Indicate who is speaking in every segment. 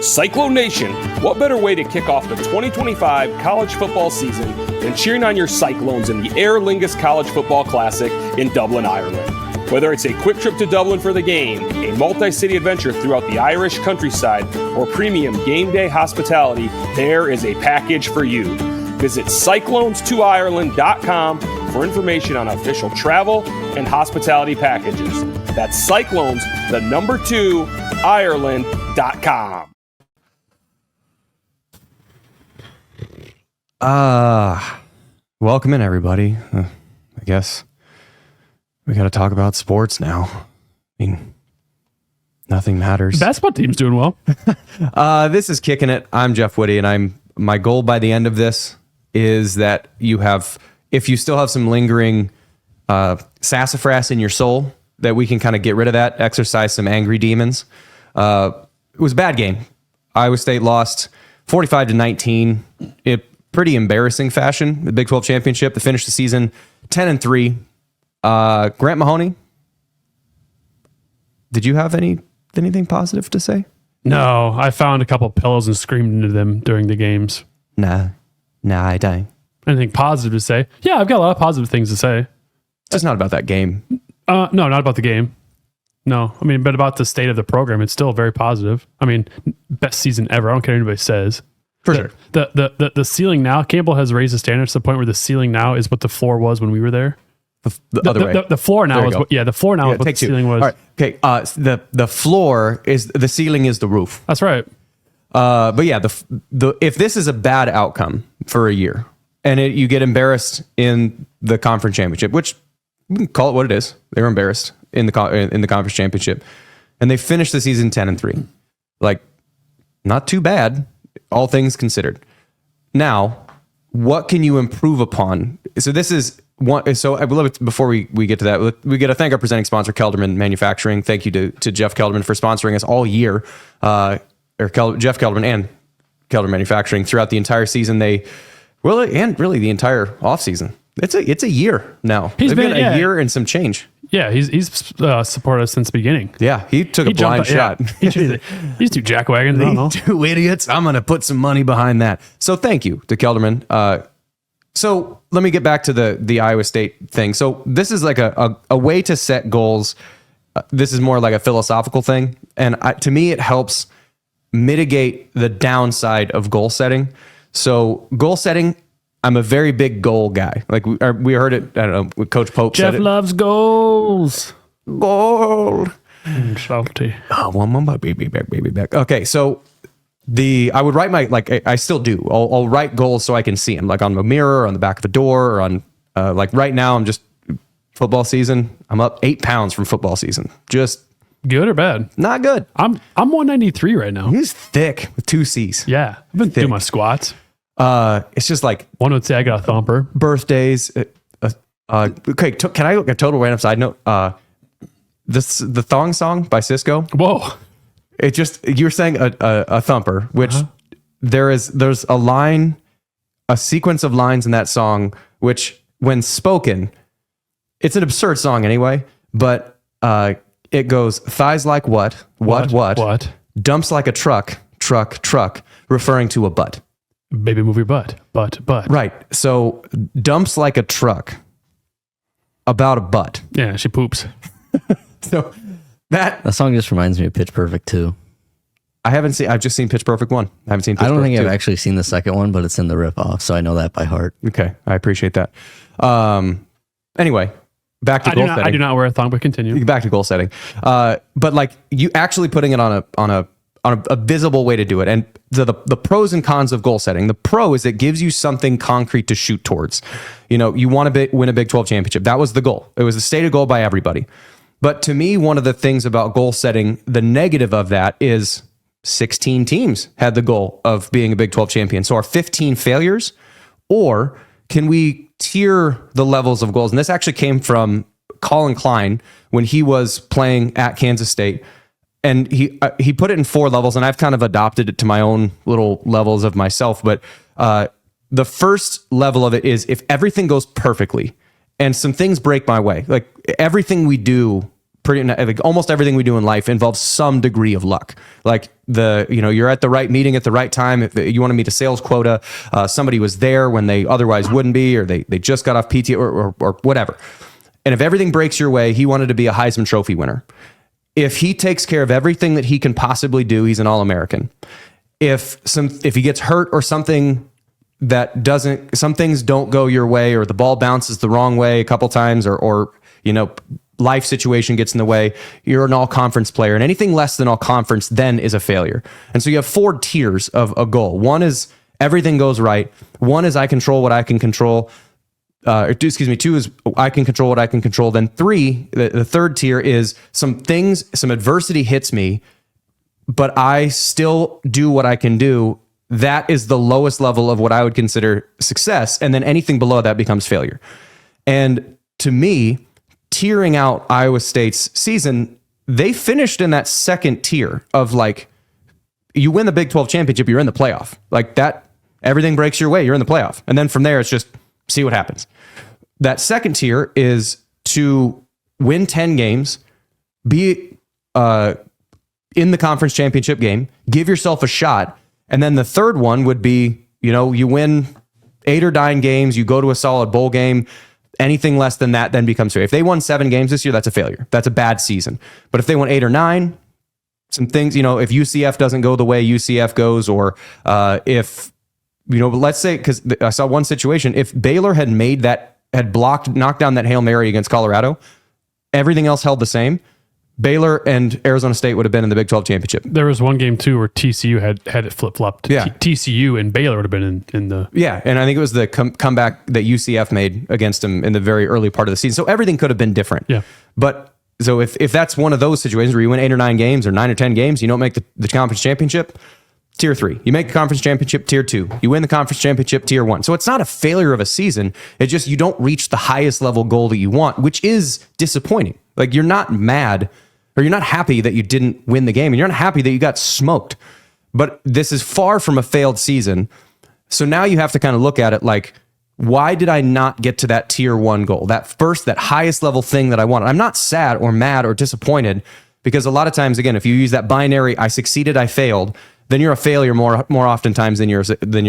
Speaker 1: Cyclone Nation, what better way to kick off the 2025 college football season than cheering on your Cyclones in the Aer Lingus College Football Classic in Dublin, Ireland? Whether it's a quick trip to Dublin for the game, a multi-city adventure throughout the Irish countryside, or premium game day hospitality, there is a package for you. Visit cyclones2ireland.com for information on official travel and hospitality packages. That's Cyclones, the number 2, Ireland.com.
Speaker 2: Welcome in, everybody. I guess we got to talk about sports now. I mean, nothing matters.
Speaker 3: The basketball team's doing well.
Speaker 2: This is Kickin It. I'm Jeff Woody, and my goal by the end of this is that if you still have some lingering sassafras in your soul, that we can kind of get rid of that, exercise some angry demons. It was a bad game. Iowa State lost 45-19. Pretty embarrassing fashion. The Big 12 championship to finish the season 10-3. Grant Mahoney, did you have anything positive to say?
Speaker 3: No, I found a couple pillows and screamed into them during the games.
Speaker 2: Nah, I don't.
Speaker 3: Anything positive to say? Yeah, I've got a lot of positive things to say.
Speaker 2: Just not about that game.
Speaker 3: No, not about the game. No, I mean, but about the state of the program, it's still very positive. I mean, best season ever. I don't care what anybody says.
Speaker 2: For sure.
Speaker 3: The ceiling now, Campbell has raised the standards to the point where the ceiling now is what the floor was when we were there.
Speaker 2: The other way.
Speaker 3: The floor now is what the ceiling was.
Speaker 2: All right. Okay. The floor is the ceiling is the roof.
Speaker 3: That's right.
Speaker 2: But yeah, if this is a bad outcome for a year and you get embarrassed in the conference championship, which we can call it what it is, they were embarrassed in the conference championship, and they finished the season 10-3. Like, not too bad, all things considered. Now, what can you improve upon? So this is one. So I love it. Before we get to that, we got to thank our presenting sponsor, Kelderman Manufacturing. Thank you to Jeff Kelderman for sponsoring us all year. Jeff Kelderman and Kelderman Manufacturing throughout the entire season. They really the entire offseason. It's a year now. They've been a year and some change.
Speaker 3: Yeah, he's supported us since the beginning.
Speaker 2: Yeah, he took a blind shot.
Speaker 3: Yeah. These two jackwagons.
Speaker 2: These two idiots. I'm going to put some money behind that. So thank you to Kelderman. So let me get back to the Iowa State thing. So this is like a way to set goals. This is more like a philosophical thing. And to me, it helps mitigate the downside of goal setting. So goal setting, I'm a very big goal guy. Like we heard it, I don't know, Coach Pope
Speaker 3: Jeff
Speaker 2: said it.
Speaker 3: loves goals.
Speaker 2: Goal.
Speaker 3: Salty.
Speaker 2: Oh, one more baby back. Okay, so I would write I still do. I'll write goals so I can see them, like on a mirror, or on the back of a door, or on like right now. I'm just football season. I'm up 8 pounds from football season. Just
Speaker 3: good or bad?
Speaker 2: Not good.
Speaker 3: I'm 193 right now.
Speaker 2: He's thick with 2 C's.
Speaker 3: Yeah, I've been doing my squats.
Speaker 2: It's just like
Speaker 3: one would say I got a thumper.
Speaker 2: Birthdays. Okay, can I look a total random side note? The Thong Song by Cisco.
Speaker 3: Whoa!
Speaker 2: It just, you're saying a thumper, which there's a line, a sequence of lines in that song, which when spoken, it's an absurd song anyway, but it goes thighs like what, dumps like a truck, referring to a butt.
Speaker 3: Baby, move your butt.
Speaker 2: Right. So dumps like a truck about a butt.
Speaker 3: Yeah, she poops.
Speaker 2: So that
Speaker 4: song just reminds me of Pitch Perfect 2.
Speaker 2: I've just seen Pitch Perfect 1. I haven't seen Pitch
Speaker 4: I don't
Speaker 2: Perfect
Speaker 4: think
Speaker 2: 2.
Speaker 4: I've actually seen the second one, but it's in the ripoff, so I know that by heart.
Speaker 2: Okay. I appreciate that. Anyway, back to goal setting.
Speaker 3: I do not wear a thong, but continue.
Speaker 2: Back to goal setting. But like you actually putting it on a visible way to do it. And the pros and cons of goal setting. The pro is it gives you something concrete to shoot towards. You know, you want to win a Big 12 championship. That was the goal. It was the stated goal by everybody. But to me, one of the things about goal setting, the negative of that is 16 teams had the goal of being a Big 12 champion. So are 15 failures, or can we tier the levels of goals? And this actually came from Colin Klein when he was playing at Kansas State. And he put it in 4 levels, and I've kind of adopted it to my own little levels of myself. But the first level of it is if everything goes perfectly and some things break my way, like everything we do like almost everything we do in life involves some degree of luck. Like you're at the right meeting at the right time. If you want to meet a sales quota, somebody was there when they otherwise wouldn't be, or they just got off PT or whatever. And if everything breaks your way, he wanted to be a Heisman Trophy winner. If he takes care of everything that he can possibly do, he's an All-American. If he gets hurt or something some things don't go your way, or the ball bounces the wrong way a couple times, or life situation gets in the way, you're an all-conference player, and anything less than all-conference then is a failure. And so you have 4 tiers of a goal. One is everything goes right. One is I control what I can control. 2 is I can control what I can control. Then 3, the third tier is some adversity hits me, but I still do what I can do. That is the lowest level of what I would consider success. And then anything below that becomes failure. And to me, tiering out Iowa State's season, they finished in that second tier of like, you win the Big 12 championship, you're in the playoff. Like that, everything breaks your way, you're in the playoff. And then from there, it's just see what happens. That second tier is to win 10 games, be in the conference championship game, give yourself a shot. And then the third one would be, you win 8 or 9 games, you go to a solid bowl game. Anything less than that then becomes failure. If they won 7 games this year, that's a failure. That's a bad season. But if they won 8 or 9, some things, if UCF doesn't go the way UCF goes, or if, let's say, because I saw one situation, if Baylor had knocked down that Hail Mary against Colorado, everything else held the same, Baylor and Arizona State would have been in the Big 12 championship.
Speaker 3: There was one game too where TCU had it flip-flopped.
Speaker 2: Yeah.
Speaker 3: TCU and Baylor would have been in the...
Speaker 2: Yeah, and I think it was the comeback that UCF made against them in the very early part of the season. So everything could have been different.
Speaker 3: Yeah.
Speaker 2: But so if that's one of those situations where you win 8 or 9 games or 9 or 10 games, you don't make the conference championship, tier 3. You make the conference championship, tier 2. You win the conference championship, tier 1. So it's not a failure of a season. It's just you don't reach the highest level goal that you want, which is disappointing. Like you're not mad, or you're not happy that you didn't win the game, and you're not happy that you got smoked. But this is far from a failed season. So now you have to kind of look at it like, why did I not get to that tier 1 goal? That highest level thing that I wanted. I'm not sad or mad or disappointed, because a lot of times, again, if you use that binary, I succeeded, I failed, then you're a failure more oftentimes than you're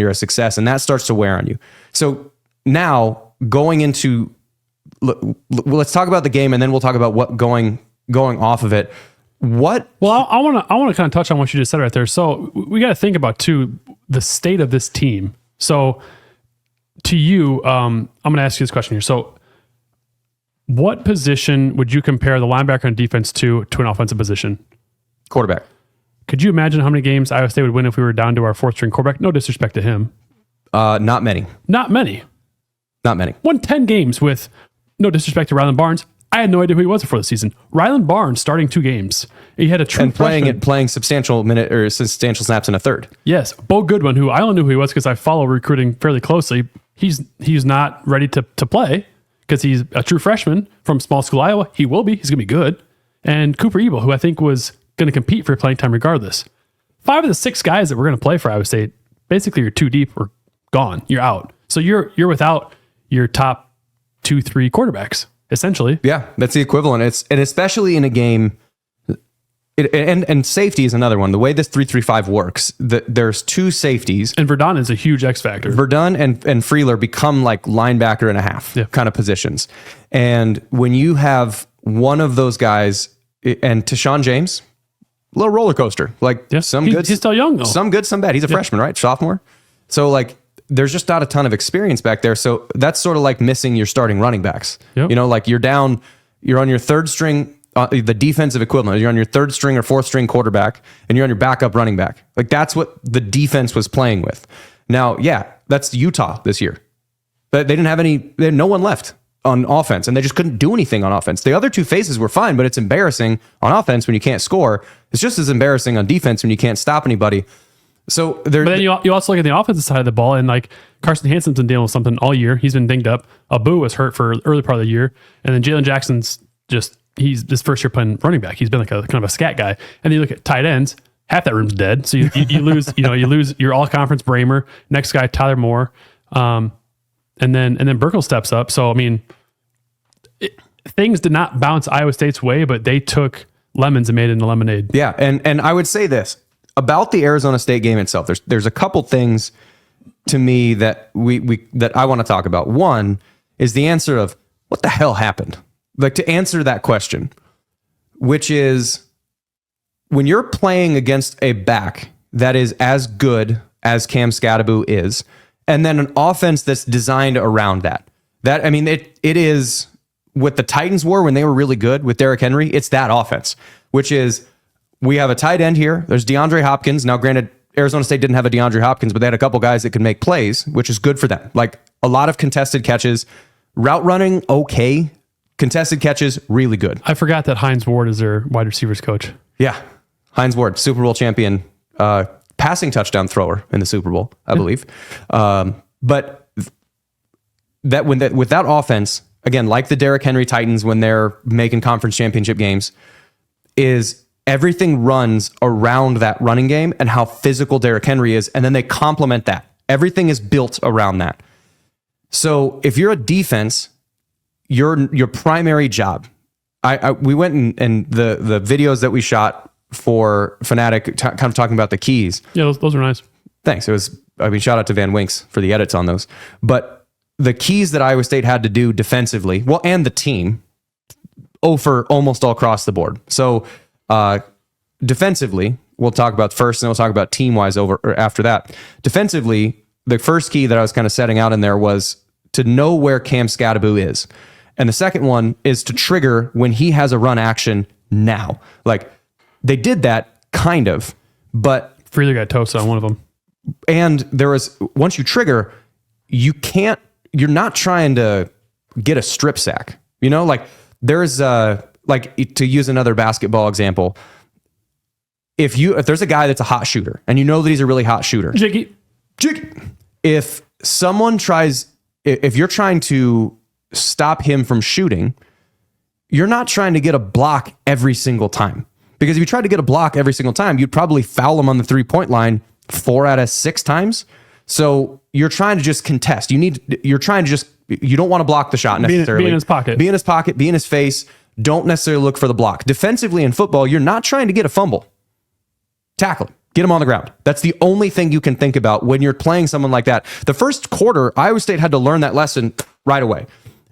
Speaker 2: a success. And that starts to wear on you. So now going into, let's talk about the game, and then we'll talk about what going off of it. Well,
Speaker 3: I want to kind of touch on what you just said right there. So we got to think about too the state of this team. So to you, I'm going to ask you this question here. So what position would you compare the linebacker and defense to an offensive position?
Speaker 2: Quarterback.
Speaker 3: Could you imagine how many games Iowa State would win if we were down to our 4th string quarterback? No disrespect to him.
Speaker 2: Not many.
Speaker 3: Won 10 games with, no disrespect to Rylan Barnes, I had no idea who he was before the season. Rylan Barnes starting 2 games. He had a true freshman.
Speaker 2: playing substantial snaps in a third.
Speaker 3: Yes. Bo Goodwin, who I only knew who he was because I follow recruiting fairly closely. He's not ready to play because he's a true freshman from small school Iowa. He will be. He's going to be good. And Cooper Ebel, who I think was going to compete for playing time regardless. 5 of the 6 guys that were going to play for Iowa State, basically you're 2 deep or gone. You're out. So you're without your top 2-3 quarterbacks. Essentially.
Speaker 2: Yeah, that's the equivalent. And especially in a game, and safety is another one. The way this 3-3-5 works, there's 2 safeties.
Speaker 3: And Verdon is a huge X factor.
Speaker 2: Verdon and Freeler become like linebacker and a half kind of positions. And when you have one of those guys, and Tashawn James, a little roller coaster. Like
Speaker 3: he's still young though.
Speaker 2: Some good, some bad. He's a freshman, right? Sophomore. So like, there's just not a ton of experience back there. So that's sort of like missing your starting running backs. Yep. Like you're on your 3rd string, the defensive equivalent. You're on your 3rd string or 4th string quarterback, and you're on your backup running back. Like that's what the defense was playing with. Now, yeah, that's Utah this year. But they had no one left on offense, and they just couldn't do anything on offense. The other 2 phases were fine, but it's embarrassing on offense when you can't score. It's just as embarrassing on defense when you can't stop anybody. So but
Speaker 3: then you also look at the offensive side of the ball, and like Carson Hansen's been dealing with something all year. He's been dinged up. Abu was hurt for the early part of the year, and then Jalen Jackson's he's this first year playing running back. He's been like a kind of a scat guy. And then you look at tight ends, half that room's dead. So you lose you lose your all conference Bramer. Next guy Tyler Moore, and then Burkle steps up. So I mean, things did not bounce Iowa State's way, but they took lemons and made it into lemonade.
Speaker 2: Yeah, and I would say this about the Arizona State game itself. There's a couple things to me that that I want to talk about. One is the answer of what the hell happened. Like, to answer that question, which is when you're playing against a back that is as good as Cam Scadaboo is, and then an offense that's designed around that. That, I mean, it is what the Titans were when they were really good with Derrick Henry. It's that offense, which is, we have a tight end here. There's DeAndre Hopkins. Now, granted, Arizona State didn't have a DeAndre Hopkins, but they had a couple guys that could make plays, which is good for them. Like, a lot of contested catches, route running, okay. Contested catches, really good.
Speaker 3: I forgot that Hines Ward is their wide receivers coach.
Speaker 2: Yeah. Hines Ward, Super Bowl champion, passing touchdown thrower in the Super Bowl, I believe. But with that offense, again, like the Derrick Henry Titans when they're making conference championship games, is everything runs around that running game and how physical Derrick Henry is, and then they complement that. Everything is built around that. So if you're a defense, your primary job, we went and the videos that we shot for Fanatic, kind of talking about the keys.
Speaker 3: Yeah, those are nice.
Speaker 2: Thanks. Shout out to Van Winks for the edits on those. But the keys that Iowa State had to do defensively, well, and the team, for almost all across the board. So defensively, we'll talk about first, and then we'll talk about team-wise after that. Defensively, the first key that I was kind of setting out in there was to know where Cam Scadaboo is. And the second one is to trigger when he has a run action now. Like, they did that kind of, but
Speaker 3: Freeler got toasted on one of them.
Speaker 2: And there was, once you trigger, you're not trying to get a strip sack. You know, like, there's like, to use another basketball example, if there's a guy that's a hot shooter and you know that he's a really hot shooter,
Speaker 3: Jiggy.
Speaker 2: if you're trying to stop him from shooting, you're not trying to get a block every single time. Because if you tried to get a block every single time, you'd probably foul him on the 3-point line 4 out of 6 times. So you're trying to just contest. You don't want to block the shot necessarily.
Speaker 3: Be in his pocket.
Speaker 2: Be in his pocket, be in his face. Don't necessarily look for the block. Defensively in football, you're not trying to get a fumble. Tackle him. Get him on the ground. That's the only thing you can think about when you're playing someone like that. The first quarter, Iowa State had to learn that lesson right away.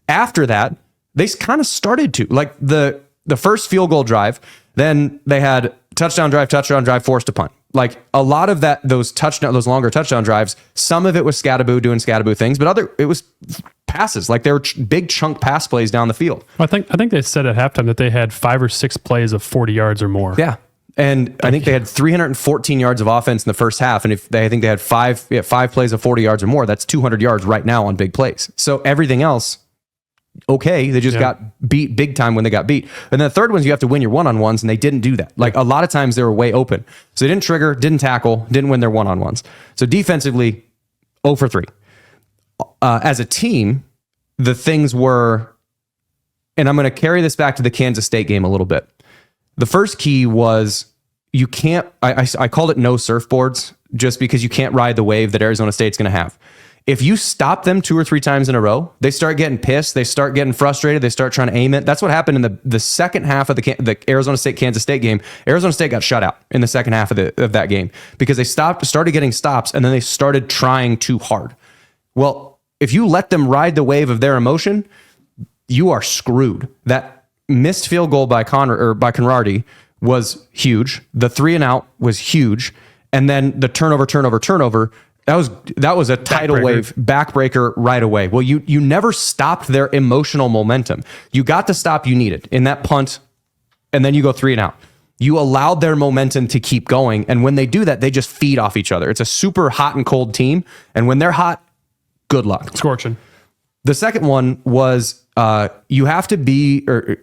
Speaker 2: After that, they kind of started to. Like, the first field goal drive, then they had touchdown drive, forced to punt. Like, a lot of those longer touchdown drives, some of it was Scadaboo doing Scadaboo things, but it was passes. Like, they were big chunk pass plays down the field.
Speaker 3: I think they said at halftime that they had 5 or 6 plays of 40 yards or more.
Speaker 2: Yeah. And I think they had 314 yards of offense in the first half. And I think they had 5 plays of 40 yards or more. That's 200 yards right now on big plays. So everything else, okay, they just got beat big time when they got beat. And then the third ones, you have to win your one-on-ones, and they didn't do that. Like, a lot of times they were way open. So they didn't trigger, didn't tackle, didn't win their one-on-ones. So defensively, 0 for 3. As a team, the things were, and I'm going to carry this back to the Kansas State game a little bit. The first key was you can't, I called it no surfboards, just because you can't ride the wave that Arizona State's going to have. If you stop them 2 or 3 times in a row, they start getting pissed. They start getting frustrated. They start trying to aim it. That's what happened in the second half of the Arizona State-Kansas State game. Arizona State got shut out in the second half of that game because they started getting stops, and then they started trying too hard. Well, if you let them ride the wave of their emotion, you are screwed. That missed field goal by Conradi was huge. The 3-and-out was huge. And then the turnover. That was a tidal wave backbreaker right away. Well, you never stopped their emotional momentum. You got the stop you needed in that punt, and then you go 3-and-out. You allowed their momentum to keep going. And when they do that, they just feed off each other. It's a super hot and cold team. And when they're hot, good luck.
Speaker 3: Scorching.
Speaker 2: The second one was you have to be, the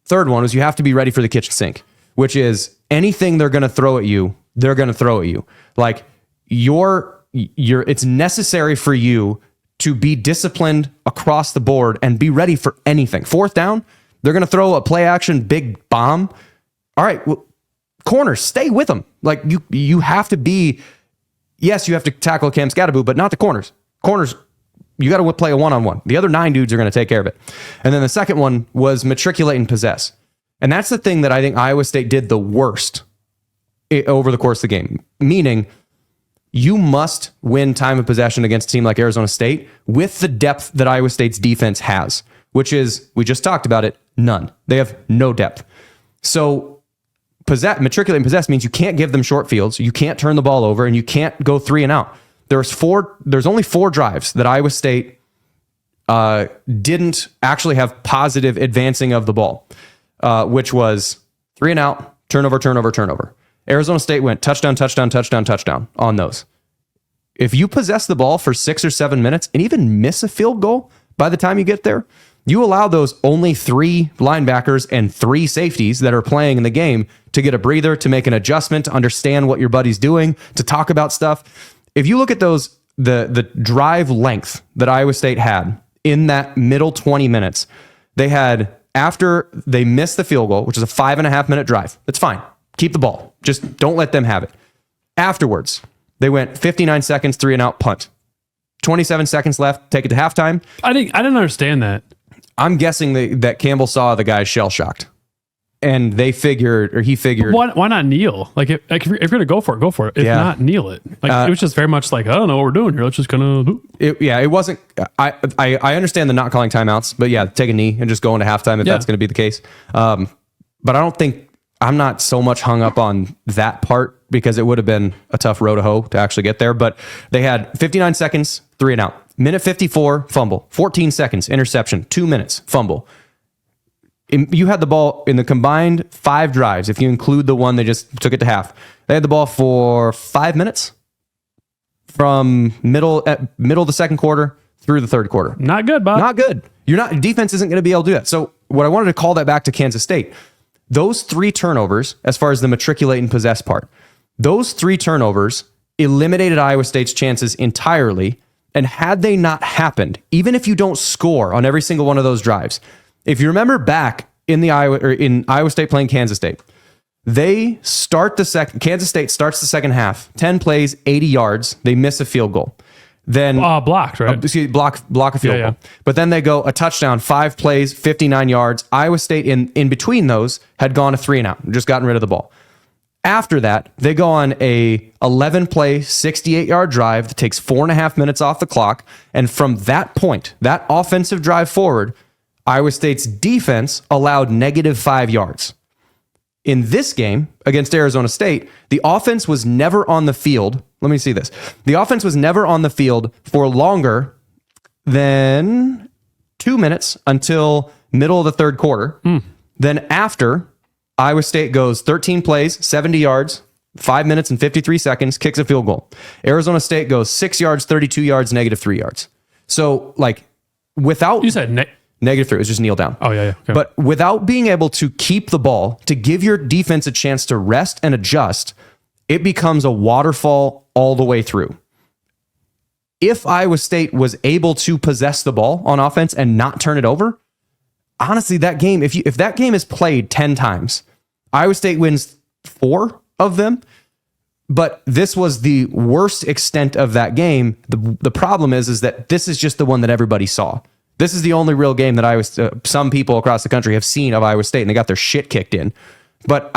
Speaker 2: third one was you have to be ready for the kitchen sink, which is anything they're going to throw at you, they're going to throw at you. Like, it's necessary for you to be disciplined across the board and be ready for anything. 4th down, they're going to throw a play action big bomb. All right, well, corners, stay with them. Like, you have to be, yes, you have to tackle Cam Scadaboo, but not the corners. Corners, You got to play a one-on-one. The other 9 dudes are going to take care of it. And then the second one was matriculate and possess. And that's the thing that I think Iowa State did the worst over the course of the game. Meaning, you must win time of possession against a team like Arizona State with the depth that Iowa State's defense has, which is, we just talked about it, none. They have no depth. So matriculate and possess means you can't give them short fields, you can't turn the ball over, and you can't go 3 and out. There's only 4 drives that Iowa State didn't actually have positive advancing of the ball, which was 3 and out, turnover, turnover, turnover. Arizona State went touchdown, touchdown, touchdown, touchdown on those. If you possess the ball for 6 or 7 minutes and even miss a field goal by the time you get there, you allow those only 3 linebackers and 3 safeties that are playing in the game to get a breather, to make an adjustment, to understand what your buddy's doing, to talk about stuff. If you look at those, the drive length that Iowa State had in that middle 20 minutes, they had, after they missed the field goal, which is a 5.5 minute drive. That's fine. Keep the ball. Just don't let them have it. Afterwards, they went 59 seconds, 3 and out, punt. 27 seconds left, take it to halftime.
Speaker 3: I didn't understand that.
Speaker 2: I'm guessing that Campbell saw the guy shell-shocked. And he figured...
Speaker 3: Why not kneel? Like, if you're going to go for it, go for it. If not, kneel it. Like, it was just very much like, I don't know what we're doing here. Let's just kind of do
Speaker 2: it. It wasn't... I understand the not calling timeouts, but yeah, take a knee and just go into halftime if that's going to be the case. But I don't think... I'm not so much hung up on that part because it would have been a tough row to hoe to actually get there. But they had 59 seconds, 3 and out. Minute 54, fumble. 14 seconds, interception. 2 minutes, fumble. You had the ball in the combined 5 drives, if you include the one they just took it to half. They had the ball for 5 minutes from middle of the second quarter through the third quarter.
Speaker 3: Not good, Bob.
Speaker 2: Not good. Defense isn't going to be able to do that. So what I wanted to call that back to Kansas State, those 3 turnovers, as far as the matriculate and possess part, those 3 turnovers eliminated Iowa State's chances entirely. And had they not happened, even if you don't score on every single one of those drives, if you remember back in Iowa State playing Kansas State, Kansas State starts the second half, 10 plays, 80 yards. They miss a field goal. Then
Speaker 3: blocked, right?
Speaker 2: Block a field goal. But then they go a touchdown, 5 plays, 59 yards. Iowa State in between those had gone a 3 and out, just gotten rid of the ball. After that, they go on a 11 play, 68 yard drive that takes 4.5 minutes off the clock. And from that point, that offensive drive forward, Iowa State's defense allowed -5 yards. In this game against Arizona State, the offense was never on the field. Let me see this. The offense was never on the field for longer than 2 minutes until middle of the third quarter. Then after, Iowa State goes 13 plays, 70 yards, 5 minutes and 53 seconds, kicks a field goal. Arizona State goes 6 yards, 32 yards, -3 yards. So, like, without...
Speaker 3: You said
Speaker 2: -3. It was just kneel down.
Speaker 3: Oh, yeah. Okay.
Speaker 2: But without being able to keep the ball, to give your defense a chance to rest and adjust, it becomes a waterfall all the way through. If Iowa State was able to possess the ball on offense and not turn it over, honestly, that game, if that game is played 10 times, Iowa State wins 4 of them. But this was the worst extent of that game. The problem is that this is just the one that everybody saw. This is the only real game that some people across the country have seen of Iowa State, and they got their shit kicked in. But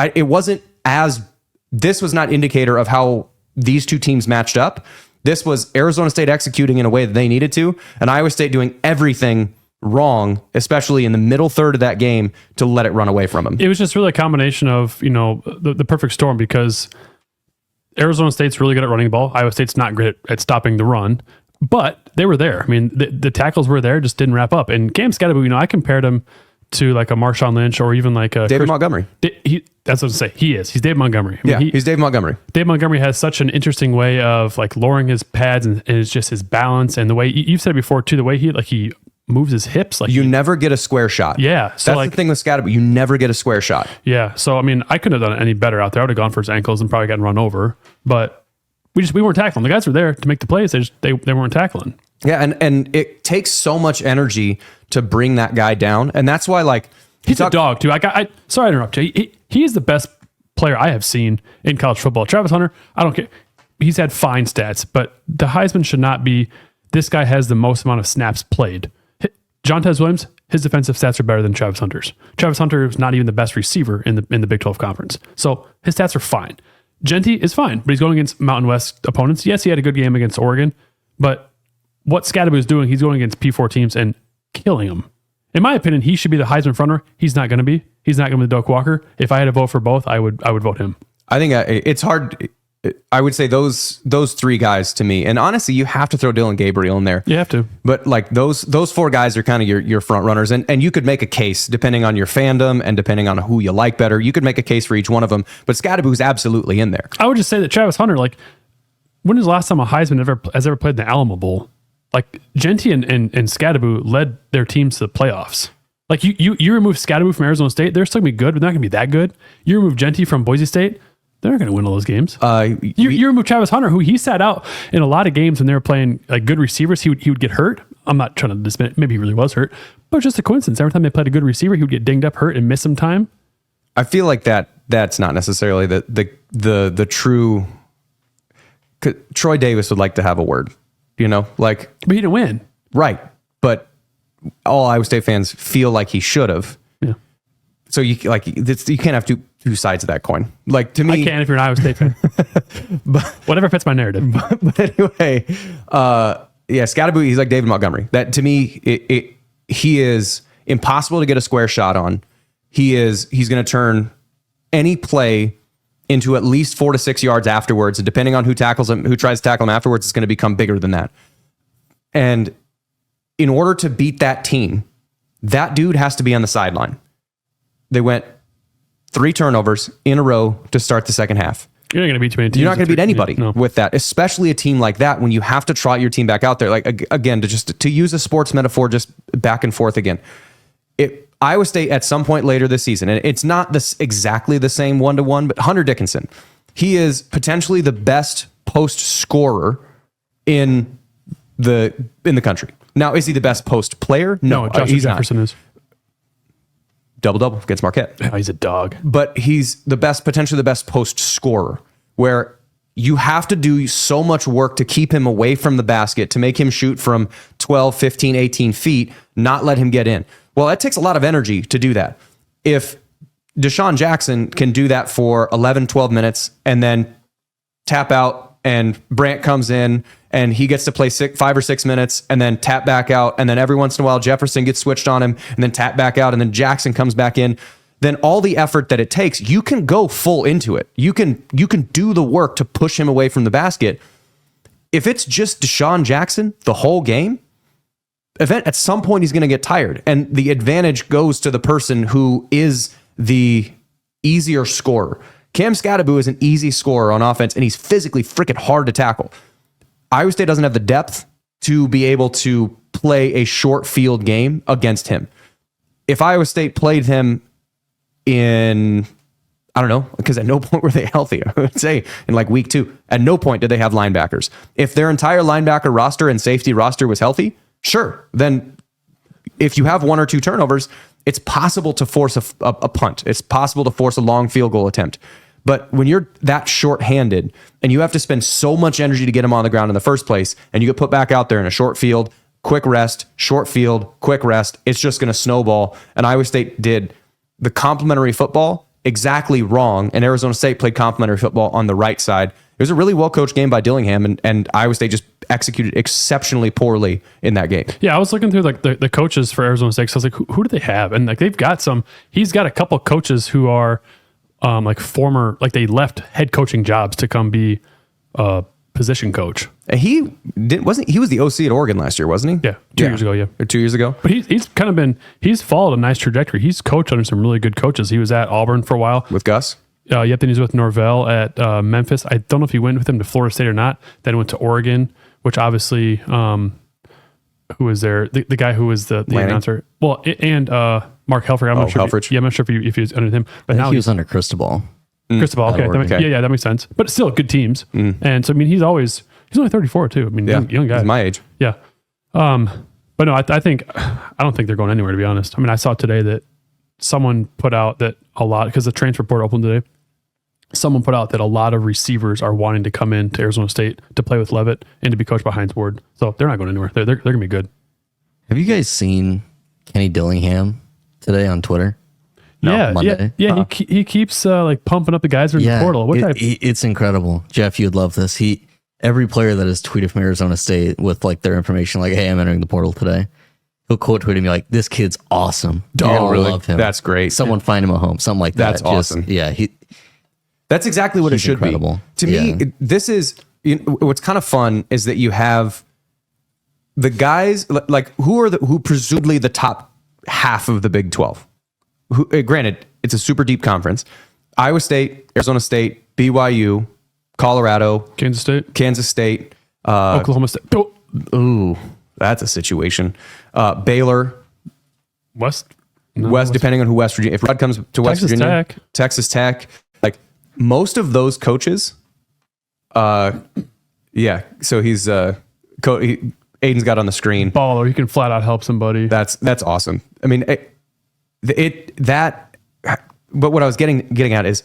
Speaker 2: this was not indicator of how these two teams matched up. This was Arizona State executing in a way that they needed to, and Iowa State doing everything wrong, especially in the middle third of that game, to let it run away from them.
Speaker 3: It was just really a combination of, the perfect storm, because Arizona State's really good at running the ball. Iowa State's not great at stopping the run. But they were there. I mean, the tackles were there, just didn't wrap up. And Cam Skattebo, I compared him to like a Marshawn Lynch or even like a
Speaker 2: David Montgomery.
Speaker 3: That's what I say. He's Dave Montgomery.
Speaker 2: He's Dave Montgomery.
Speaker 3: Dave Montgomery has such an interesting way of like lowering his pads, and it's just his balance and the way you've said it before too. The way he moves his hips, like
Speaker 2: you never get a square shot.
Speaker 3: Yeah, so
Speaker 2: that's the thing with Skattebo. You never get a square shot.
Speaker 3: Yeah. So I mean, I couldn't have done it any better out there. I would have gone for his ankles and probably gotten run over, but we weren't tackling. The guys were there to make the plays. They weren't tackling.
Speaker 2: Yeah, and it takes so much energy to bring that guy down, and that's why
Speaker 3: he's a dog too. Sorry to interrupt you. He is the best player I have seen in college football. Travis Hunter, I don't care. He's had fine stats, but the Heisman should not be this guy has the most amount of snaps played. Jontez Williams, his defensive stats are better than Travis Hunter's. Travis Hunter is not even the best receiver in the Big 12 conference. So his stats are fine. Genty is fine, but he's going against Mountain West opponents. Yes, he had a good game against Oregon, but what Scadaboo is doing, he's going against P4 teams and killing them. In my opinion, he should be the Heisman frontrunner. He's not going to be. He's not going to be Doak Walker. If I had to vote for both, I would vote him.
Speaker 2: I think it's hard. I would say those three guys to me, and honestly, you have to throw Dylan Gabriel in there.
Speaker 3: You have to.
Speaker 2: But like those four guys are kind of your front runners, and you could make a case depending on your fandom and depending on who you like better. You could make a case for each one of them. But Scadaboo's absolutely in there.
Speaker 3: I would just say that Travis Hunter, like, when was the last time a Heisman has ever played in the Alamo Bowl? Like Genty and Scadaboo led their teams to the playoffs. Like you remove Scadaboo from Arizona State, they're still gonna be good, but they're not gonna be that good. You remove Genty from Boise State, they're not going to win all those games. You remove Travis Hunter, who he sat out in a lot of games when they were playing like good receivers. He would get hurt. I'm not trying to dismiss it. Maybe he really was hurt, but it's just a coincidence. Every time they played a good receiver, he would get dinged up, hurt, and miss some time.
Speaker 2: I feel like that's not necessarily the true. Troy Davis would like to have a word, like,
Speaker 3: but he didn't win,
Speaker 2: right? But all Iowa State fans feel like he should have.
Speaker 3: Yeah.
Speaker 2: So you can't have two sides of that coin. Like, to me,
Speaker 3: I can if you're an Iowa State fan. But whatever fits my narrative.
Speaker 2: But anyway, Scadaboo, he's like David Montgomery. That to me, he is impossible to get a square shot on. He's going to turn any play into at least 4 to 6 yards afterwards, and depending on who tackles him, who tries to tackle him afterwards, it's going to become bigger than that. And in order to beat that team, that dude has to be on the sideline. They went 3 turnovers in a row to start the second half.
Speaker 3: You're not going to beat too many teams.
Speaker 2: You're not going to beat anybody with that, especially a team like that when you have to trot your team back out there. Like, again, to use a sports metaphor, just back and forth again. Iowa State at some point later this season, and it's not exactly the same 1-to-1, but Hunter Dickinson, he is potentially the best post scorer in the country. Now, is he the best post player? No,
Speaker 3: Justin Jefferson is.
Speaker 2: Double against Marquette.
Speaker 3: Oh, he's a dog.
Speaker 2: But he's potentially the best post scorer, where you have to do so much work to keep him away from the basket, to make him shoot from 12, 15, 18 feet, not let him get in. Well, that takes a lot of energy to do that. If Deshaun Jackson can do that for 11, 12 minutes and then tap out, and Brant comes in and he gets to play 5 or 6 minutes and then tap back out, and then every once in a while Jefferson gets switched on him and then tap back out, and then Jackson comes back in, then all the effort that it takes, you can go full into it. You can do the work to push him away from the basket. If it's just Deshaun Jackson the whole game, at some point he's going to get tired, and the advantage goes to the person who is the easier scorer. Cam Scadaboo is an easy scorer on offense, and he's physically freaking hard to tackle. Iowa State doesn't have the depth to be able to play a short field game against him. If Iowa State played him in, I don't know, because at no point were they healthy. I would say in like week 2, at no point did they have linebackers. If their entire linebacker roster and safety roster was healthy, sure. Then if you have 1 or 2 turnovers, it's possible to force a punt. It's possible to force a long field goal attempt. But when you're that short-handed and you have to spend so much energy to get him on the ground in the first place, and you get put back out there in a short field, quick rest, short field, quick rest, it's just going to snowball. And Iowa State did the complementary football exactly wrong, and Arizona State played complementary football on the right side. It was a really well-coached game by Dillingham, and Iowa State just executed exceptionally poorly in that game.
Speaker 3: Yeah, I was looking through like the coaches for Arizona State, so I was like, who do they have? And like they've got he's got a couple coaches who are like former, like they left head coaching jobs to come be position coach.
Speaker 2: And he was the OC at Oregon last year, wasn't he?
Speaker 3: Yeah, 2 years ago, yeah.
Speaker 2: Or 2 years ago.
Speaker 3: But he's kind of he's followed a nice trajectory. He's coached under some really good coaches. He was at Auburn for a while.
Speaker 2: With Gus?
Speaker 3: Yep, then he was with Norvell at Memphis. I don't know if he went with him to Florida State or not. Then he went to Oregon, which obviously, who was there? The guy who was the announcer. Well, and Mark Helfrich. I'm not sure. I'm not sure if he was under him. But now
Speaker 4: he was under Cristobal.
Speaker 3: Cristobal, okay. Yeah, that makes sense. But still, good teams. And so, I mean, he's only 34 too. I mean, young guy.
Speaker 2: He's my age.
Speaker 3: Yeah. But no, I don't think they're going anywhere, to be honest. I mean, I saw today that someone put out that a lot, because the transfer portal opened today, someone put out that a lot of receivers are wanting to come into Arizona State to play with Levitt and to be coached by Hines Ward. So they're not going anywhere. They're going to be good.
Speaker 4: Have you guys seen Kenny Dillingham today on Twitter? No, Monday.
Speaker 3: He keeps like pumping up the guys who are in the portal.
Speaker 4: It's incredible. Jeff, you'd love this. Every player that has tweeted from Arizona State with like their information, like, hey, I'm entering the portal today. He'll quote tweet me like, this kid's awesome. You're gonna
Speaker 2: really?
Speaker 4: love him.
Speaker 2: That's great.
Speaker 4: Someone find him a home. Something like that.
Speaker 2: That's awesome. That's exactly what it should
Speaker 4: incredible.
Speaker 2: Be. To me, this is what's kind of fun is that you have the guys like who presumably the top half of the Big 12. Granted, it's a super deep conference. Iowa State, Arizona State, BYU, Colorado,
Speaker 3: Kansas
Speaker 2: State,
Speaker 3: Oklahoma State.
Speaker 2: Ooh, that's a situation. Baylor,
Speaker 3: West,
Speaker 2: depending on who West Virginia. If Rod comes to West Virginia, Texas Tech, like most of those coaches, so he's Aiden's got on the screen.
Speaker 3: Baller, he can flat out help somebody.
Speaker 2: That's awesome. I mean, but what I was getting at is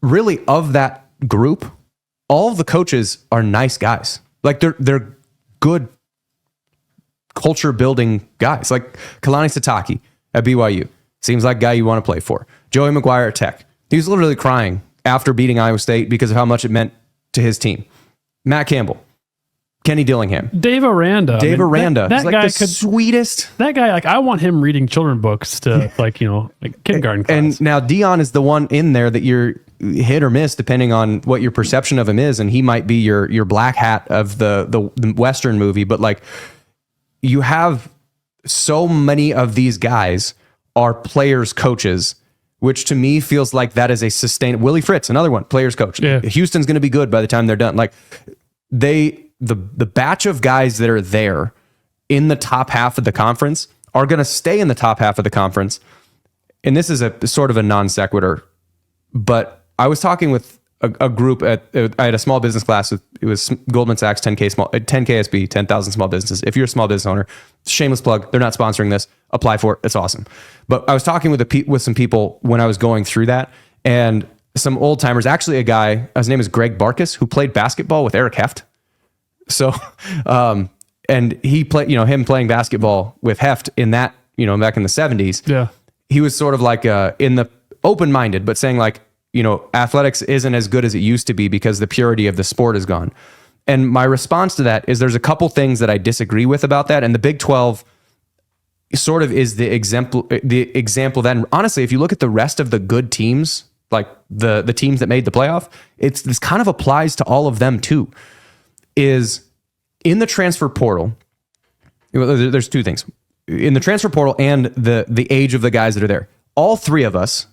Speaker 2: really of that group, all of the coaches are nice guys. Like they're good culture building guys. Like Kalani Sitake at BYU seems like a guy you want to play for. Joey McGuire at Tech. He was literally crying after beating Iowa State because of how much it meant to his team. Matt Campbell, Kenny Dillingham,
Speaker 3: Dave Aranda.
Speaker 2: That guy sweetest.
Speaker 3: That guy, like, I want him reading children's books to like kindergarten class.
Speaker 2: And now Dion is the one in there that you're hit or miss depending on what your perception of him is, and he might be your black hat of the Western movie. But like, you have so many of these guys are players coaches, which to me feels like that is a sustained. Willie Fritz, another one, players coach.
Speaker 3: Yeah.
Speaker 2: Houston's going to be good by the time they're done. Like the batch of guys that are there in the top half of the conference are going to stay in the top half of the conference. And this is a sort of a non sequitur, but I was talking with a group I had a small business class with, it was Goldman Sachs 10K SB, 10,000 small businesses. If you're a small business owner, shameless plug, they're not sponsoring this, apply for it. It's awesome. But I was talking with some people when I was going through that, and some old timers, actually a guy, his name is Greg Barkas, who played basketball with Eric Heft. So, and he played, him playing basketball with Heft in that, back in the 70s.
Speaker 3: Yeah.
Speaker 2: He was sort of like in the open-minded, but saying like, athletics isn't as good as it used to be because the purity of the sport is gone. And my response to that is there's a couple things that I disagree with about that. And the Big 12 sort of is the example that, and honestly, if you look at the rest of the good teams, like the teams that made the playoff, this kind of applies to all of them too, is in the transfer portal. There's two things in the transfer portal and the age of the guys that are there. All three of us,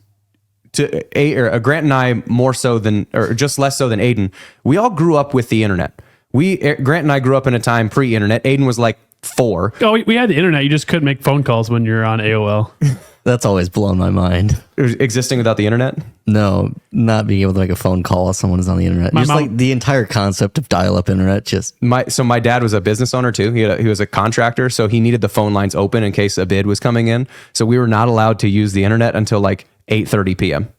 Speaker 2: Grant and I more so than, or just less so than Aiden, we all grew up with the internet. Grant and I grew up in a time pre-internet. Aiden was like 4.
Speaker 3: Oh, we had the internet. You just couldn't make phone calls when you're on AOL.
Speaker 4: That's always blown my mind.
Speaker 2: Existing without the internet?
Speaker 4: No, not being able to make a phone call if someone is on the internet. Like the entire concept of dial-up internet just...
Speaker 2: So my dad was a business owner too. He was a contractor, so he needed the phone lines open in case a bid was coming in. So we were not allowed to use the internet until like 8:30 p.m.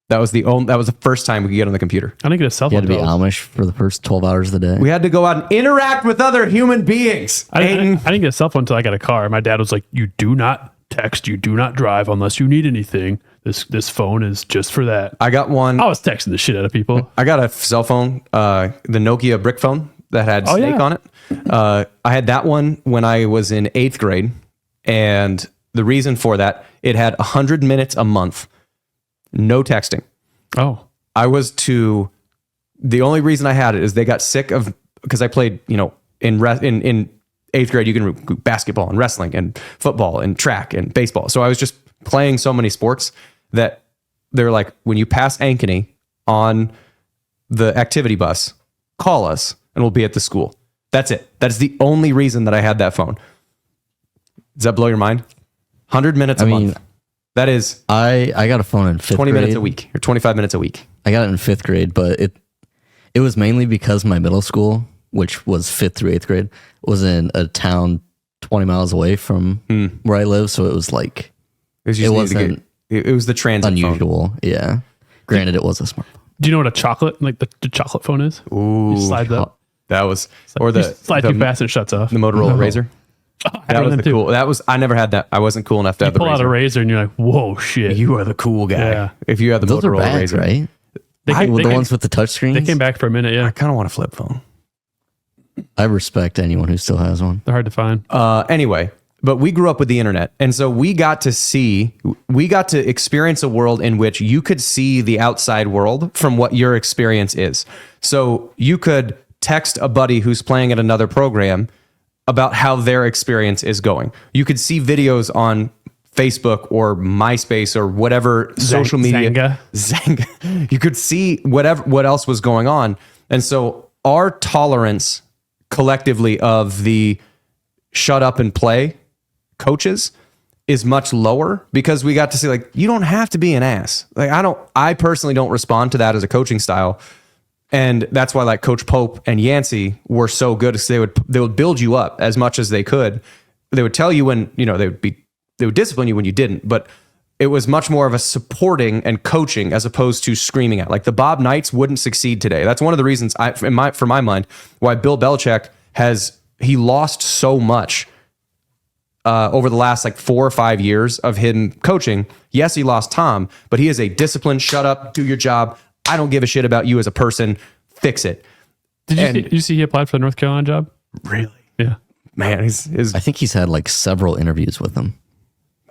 Speaker 2: That was the first time we could get on the computer.
Speaker 3: I didn't get a cell phone.
Speaker 4: You had to be Amish for the first 12 hours of the day.
Speaker 2: We had to go out and interact with other human beings.
Speaker 3: I didn't get a cell phone until I got a car. My dad was like, "You do not text, you do not drive unless you need anything. This phone is just for that."
Speaker 2: I got one.
Speaker 3: I was texting the shit out of people.
Speaker 2: I got a cell phone, the Nokia brick phone that had Snake on it. I had that one when I was in 8th grade, and the reason for that, it had 100 minutes a month. No texting.
Speaker 3: Oh.
Speaker 2: The only reason I had it is they got sick of, because I played, in 8th grade, you can do basketball and wrestling and football and track and baseball. So I was just playing so many sports that they're like, when you pass Ankeny on the activity bus, call us and we'll be at the school. That's it. That is the only reason that I had that phone. Does that blow your mind? 100 minutes a month. That is...
Speaker 4: I got a phone in 5th grade.
Speaker 2: 20 minutes a week or 25 minutes a week.
Speaker 4: I got it in 5th grade, but it was mainly because my middle school, which was 5th through 8th grade, was in a town 20 miles away from where I live. So it was like...
Speaker 2: It was the transit
Speaker 4: unusual.
Speaker 2: phone.
Speaker 4: Yeah. Granted, it was a smartphone.
Speaker 3: Do you know what a chocolate, like the chocolate phone is?
Speaker 2: Ooh,
Speaker 3: You slide that.
Speaker 2: that was
Speaker 3: You
Speaker 2: or the
Speaker 3: slide too fast and it shuts off.
Speaker 2: the Motorola Razor.
Speaker 3: I
Speaker 2: That
Speaker 3: had
Speaker 2: was
Speaker 3: one
Speaker 2: the
Speaker 3: too.
Speaker 2: cool. That was I never had that. I wasn't cool enough to have
Speaker 3: You
Speaker 2: the
Speaker 3: pull out a
Speaker 2: Razor.
Speaker 3: razor and you're like, whoa, shit.
Speaker 2: You are the cool guy.
Speaker 3: Yeah.
Speaker 2: If you had the
Speaker 4: Those are
Speaker 2: Motorola
Speaker 4: bags,
Speaker 2: Razor,
Speaker 4: right?
Speaker 3: They came,
Speaker 4: With
Speaker 3: they
Speaker 4: the
Speaker 3: came-
Speaker 4: ones with the touchscreens.
Speaker 3: they came back for a minute. Yeah,
Speaker 2: I kind of want a flip phone.
Speaker 4: I respect anyone who still has one.
Speaker 3: they're hard to find.
Speaker 2: Anyway, but we grew up with the internet. And so we got to experience a world in which you could see the outside world from what your experience is. So you could text a buddy who's playing at another program about how their experience is going. You could see videos on Facebook or MySpace or whatever social media. Zanga. You could see what else was going on. And so our tolerance collectively of the shut up and play coaches is much lower because we got to see, like, you don't have to be an ass. Like, I personally don't respond to that as a coaching style. And that's why, like, Coach Pope and Yancey were so good, because they would build you up as much as they could. They would tell you when, they would discipline you when you didn't, but it was much more of a supporting and coaching as opposed to screaming at. Like, the Bob Knights wouldn't succeed today. That's one of the reasons for my mind, why Bill Belichick he lost so much over the last like 4 or 5 years of him coaching. Yes, he lost Tom, but he is a disciplined, shut up, do your job. I don't give a shit about you as a person. Fix it.
Speaker 3: Did you see he applied for the North Carolina job?
Speaker 2: Really?
Speaker 3: Yeah.
Speaker 2: Man,
Speaker 4: I think he's had like several interviews with them.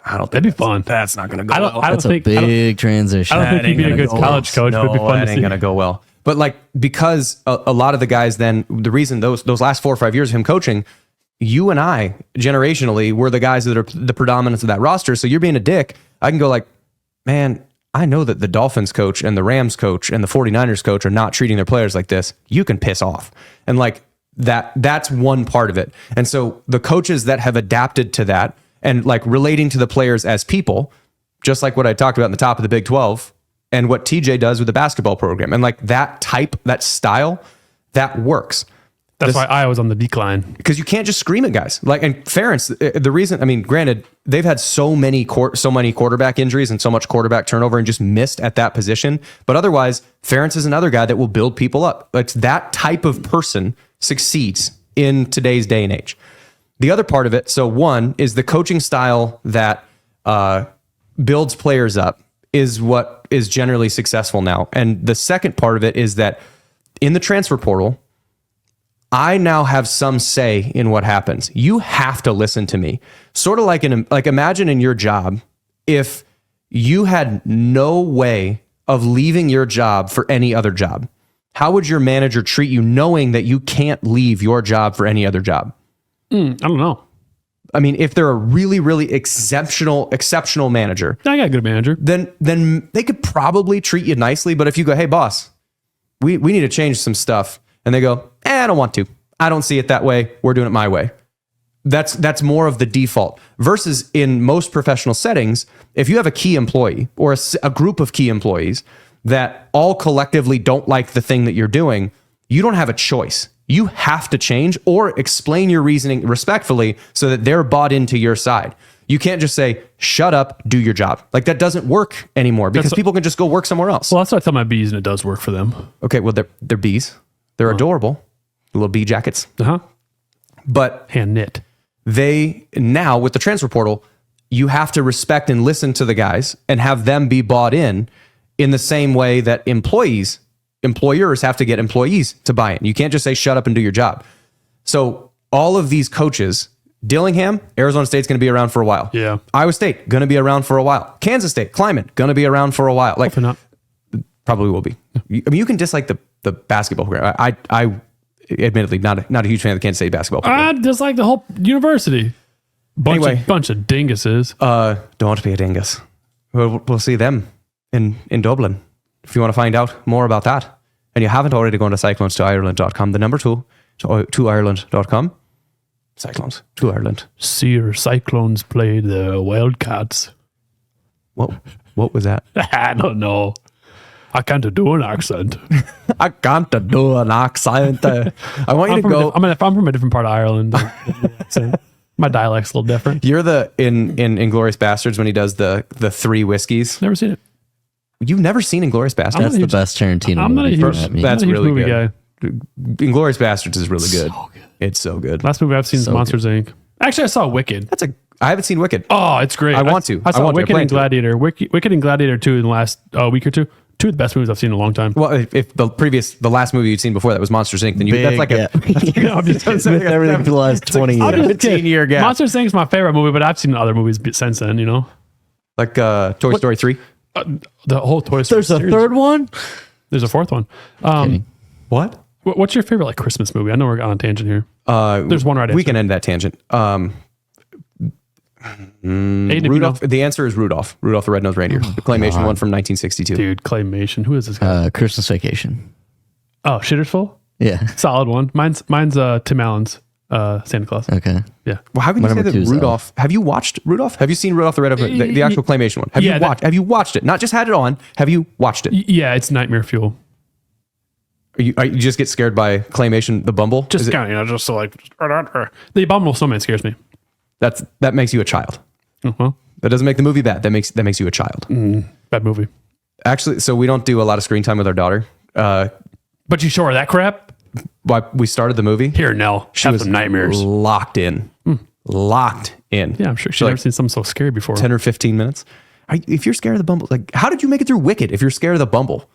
Speaker 2: I don't think
Speaker 3: That'd be fun.
Speaker 2: That's not going to go
Speaker 3: I don't,
Speaker 2: well.
Speaker 3: I don't
Speaker 4: That's a
Speaker 3: think. I don't,
Speaker 4: big transition.
Speaker 3: I don't think he'd be a good college coach, but it'd be fun
Speaker 2: that
Speaker 3: to
Speaker 2: ain't
Speaker 3: see.
Speaker 2: gonna go well. But like, because a lot of the guys then, the reason those last 4 or 5 years of him coaching, you and I generationally were the guys that are the predominance of that roster. So you're being a dick. I can go like, man, I know that the Dolphins coach and the Rams coach and the 49ers coach are not treating their players like this. You can piss off. And like that's one part of it. And so the coaches that have adapted to that and like relating to the players as people, just like what I talked about in the top of the Big 12 and what TJ does with the basketball program, and like that style, that works.
Speaker 3: That's why I was on the decline.
Speaker 2: Because you can't just scream at guys. Like, and Ferentz, the reason, I mean, granted, they've had so many quarterback injuries and so much quarterback turnover and just missed at that position. But otherwise, Ferentz is another guy that will build people up. It's that type of person succeeds in today's day and age. The other part of it, so one is the coaching style that builds players up is what is generally successful now. And the second part of it is that in the transfer portal, I now have some say in what happens. You have to listen to me. Sort of like imagine in your job, if you had no way of leaving your job for any other job, how would your manager treat you knowing that you can't leave your job for any other job?
Speaker 3: I don't know.
Speaker 2: I mean, if they're a really, really exceptional manager,
Speaker 3: I got a good manager.
Speaker 2: then they could probably treat you nicely. But if you go, hey, boss, we need to change some stuff. And they go, I don't want to. I don't see it that way. We're doing it my way. That's more of the default. Versus in most professional settings, if you have a key employee or a group of key employees that all collectively don't like the thing that you're doing, you don't have a choice. You have to change or explain your reasoning respectfully so that they're bought into your side. You can't just say, shut up, do your job. Like, that doesn't work anymore because people can just go work somewhere else.
Speaker 3: Well, that's what I tell my bees, and it does work for them.
Speaker 2: Okay, well, they're bees. They're adorable, little bee jackets. But
Speaker 3: Hand knit.
Speaker 2: they now, with the transfer portal, you have to respect and listen to the guys and have them be bought in the same way that employers have to get employees to buy in. You can't just say, shut up and do your job. So all of these coaches, Dillingham, Arizona State's going to be around for a while.
Speaker 3: Yeah.
Speaker 2: Iowa State, going to be around for a while. Kansas State, Kleiman, going to be around for a while. Like,
Speaker 3: Hopefully not.
Speaker 2: probably will be. I mean, you can dislike the basketball program. I admittedly not a huge fan of the Kansas State basketball program.
Speaker 3: I just like the whole university. Bunch of dinguses.
Speaker 2: Don't be a dingus. We'll see them in Dublin. If you want to find out more about that, and you haven't already gone to cyclones2ireland.com, the number 2 to Ireland.com. Cyclones to Ireland.
Speaker 3: See your Cyclones play the Wildcats.
Speaker 2: What was that?
Speaker 3: I don't know. I can't do an accent.
Speaker 2: I can't do an accent. I want you to go.
Speaker 3: I'm from a different part of Ireland. My dialect's a little different.
Speaker 2: You're the in Inglourious Bastards when he does the 3 whiskeys.
Speaker 3: Never seen it.
Speaker 2: You've never seen Inglourious Basterds?
Speaker 4: That's the best Tarantino
Speaker 3: I'm not a
Speaker 4: movie.
Speaker 3: huge,
Speaker 2: That's
Speaker 3: I'm not a huge
Speaker 2: really
Speaker 3: movie
Speaker 2: good.
Speaker 3: guy.
Speaker 2: Inglourious Basterds is really good. It's so good.
Speaker 3: Last movie I've seen is
Speaker 4: So
Speaker 3: Monsters Inc. Actually, I saw Wicked.
Speaker 2: I haven't seen Wicked.
Speaker 3: Oh, it's great.
Speaker 2: I want to.
Speaker 3: I saw
Speaker 2: I want to. I
Speaker 3: Wicked
Speaker 2: plan
Speaker 3: and
Speaker 2: to.
Speaker 3: Gladiator. Wicked and Gladiator 2 in the last week or two. Two of the best movies I've seen in a long time.
Speaker 2: Well, if the last movie you'd seen before that was Monsters Inc., then that's like
Speaker 4: Gap.
Speaker 3: I'm just kidding.
Speaker 4: With everything for the last 20
Speaker 3: I'm
Speaker 4: years.
Speaker 3: just kidding.
Speaker 2: 15-year gap.
Speaker 3: Monsters Inc. is my favorite movie, but I've seen other movies since then. You know,
Speaker 2: like Toy Story 3.
Speaker 3: the whole Toy Story.
Speaker 4: There's a
Speaker 3: series.
Speaker 4: third one?
Speaker 3: There's a fourth one.
Speaker 4: Kidding.
Speaker 2: What?
Speaker 3: What's your favorite like Christmas movie? I know we're on a tangent here. There's one right
Speaker 2: We
Speaker 3: answer.
Speaker 2: can end that tangent.
Speaker 3: Aiden, if you
Speaker 2: Rudolph.
Speaker 3: know-
Speaker 2: The answer is Rudolph. Rudolph the Red-Nosed Reindeer. The claymation one from 1962.
Speaker 3: Dude, claymation. Who is this guy?
Speaker 4: Christmas Vacation.
Speaker 3: Oh, Shitter's Full.
Speaker 4: Yeah.
Speaker 3: Solid one. Mine's Tim Allen's Santa Claus.
Speaker 4: Okay.
Speaker 3: Yeah.
Speaker 2: Well, how can
Speaker 4: My
Speaker 2: you say
Speaker 4: number
Speaker 2: that
Speaker 4: two is
Speaker 2: Rudolph? Have you watched Rudolph? Have you seen Rudolph the Red-Nosed the actual claymation one? Have
Speaker 3: Yeah,
Speaker 2: you watched? Have you watched it? Not just had it on. Have you watched it?
Speaker 3: Yeah, it's nightmare fuel.
Speaker 2: You just get scared by claymation, the Bumble.
Speaker 3: Just
Speaker 2: Is it-
Speaker 3: kind of, just so like the abominable snowman scares me.
Speaker 2: that makes you a child.
Speaker 3: Oh, well,
Speaker 2: That doesn't make the movie bad. That makes you a child.
Speaker 3: bad movie.
Speaker 2: Actually, so we don't do a lot of screen time with our daughter.
Speaker 3: But you show her that crap?
Speaker 2: Why we started the movie?
Speaker 3: Here, Nell.
Speaker 2: She
Speaker 3: Have
Speaker 2: was
Speaker 3: some nightmares.
Speaker 2: locked in. Locked in.
Speaker 3: Yeah, I'm sure she's
Speaker 2: like
Speaker 3: never seen something so scary before.
Speaker 2: 10 or 15 minutes. If you're scared of the Bumble, like how did you make it through Wicked if you're scared of the Bumble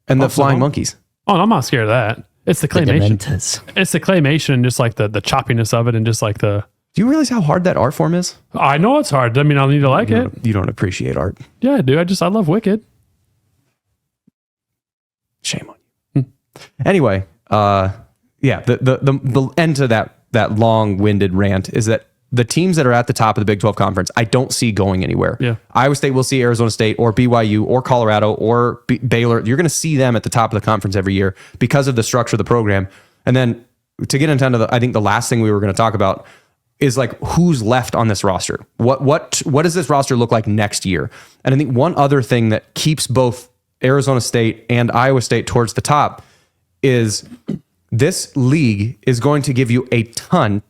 Speaker 2: and the flying monkeys?
Speaker 3: Oh, no, I'm not scared of that. It's the
Speaker 4: The
Speaker 3: claymation.
Speaker 4: Dementors.
Speaker 3: It's the claymation and just like the choppiness of it and just like the.
Speaker 2: Do you realize how hard that art form is?
Speaker 3: I know it's hard. I mean, I'll need to like it.
Speaker 2: You don't appreciate art.
Speaker 3: Yeah, I do. I love Wicked.
Speaker 2: Shame on you. Anyway, yeah, the end to that long-winded rant is that the teams that are at the top of the Big 12 conference, I don't see going anywhere.
Speaker 3: Yeah.
Speaker 2: Iowa State will see Arizona State or BYU or Colorado or Baylor. You're going to see them at the top of the conference every year because of the structure of the program. And then to get into I think the last thing we were going to talk about is like who's left on this roster. What does this roster look like next year? And I think one other thing that keeps both Arizona State and Iowa State towards the top is this league is going to give you a ton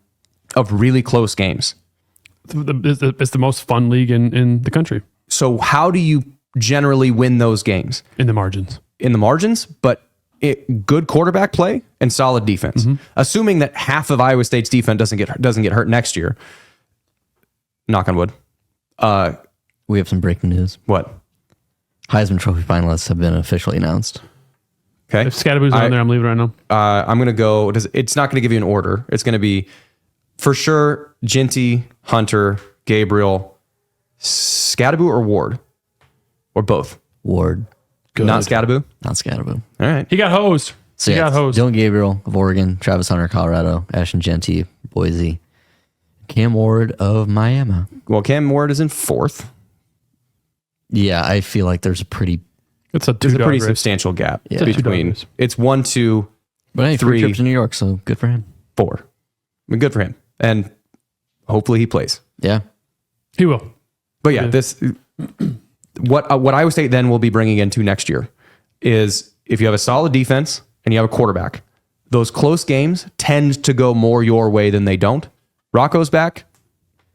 Speaker 2: of really close games.
Speaker 3: It's the most fun league in the country
Speaker 2: So how do you generally win those games?
Speaker 3: in the margins.
Speaker 2: In the margins, but good quarterback play and solid defense. Assuming that half of Iowa State's defense doesn't get hurt next year. Knock on wood.
Speaker 4: We have some breaking news.
Speaker 2: What?
Speaker 4: Heisman Trophy finalists have been officially announced.
Speaker 2: Okay.
Speaker 3: If Scadaboo's on there, I'm leaving right now.
Speaker 2: I'm going to go. It's not going to give you an order. It's going to be for sure Ginty, Hunter, Gabriel, Scadaboo, or Ward, or both.
Speaker 4: Ward,
Speaker 2: Not Scadaboo.
Speaker 4: not Scadaboo.
Speaker 2: All right.
Speaker 3: He got hosed.
Speaker 4: So
Speaker 3: He
Speaker 4: yeah,
Speaker 3: got hosed.
Speaker 4: Dylan Gabriel of Oregon, Travis Hunter, Colorado, Ashton Genty, Boise, Cam Ward of Miami.
Speaker 2: Well, Cam Ward is in fourth.
Speaker 4: Yeah, I feel like the's a pretty,
Speaker 3: It's a
Speaker 2: There's a
Speaker 3: two-dog
Speaker 2: pretty
Speaker 3: race.
Speaker 2: substantial gap
Speaker 4: Yeah.
Speaker 2: between.
Speaker 3: Two-dog race.
Speaker 2: It's 1, 2,
Speaker 4: but hey, 3
Speaker 2: Three.
Speaker 4: trips to New York, so good for him.
Speaker 2: 4. I mean, good for him, and hopefully he plays.
Speaker 4: Yeah,
Speaker 3: He will.
Speaker 2: But yeah, this what Iowa State then will be bringing into next year is if you have a solid defense and you have a quarterback, those close games tend to go more your way than they don't. Rocco's back,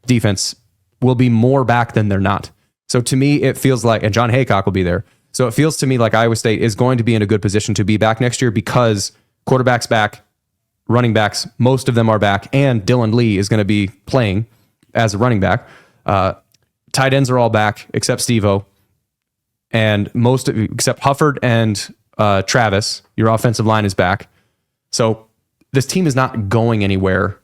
Speaker 2: defense will be more back than they're not. So to me, it feels like, and John Haycock will be there. So it feels to me like Iowa State is going to be in a good position to be back next year because quarterback's back, running backs, most of them are back, and Dylan Lee is going to be playing as a running back. Tight ends are all back except Steve-O, and except Hufford and Travis. Your offensive line is back. So this team is not going anywhere,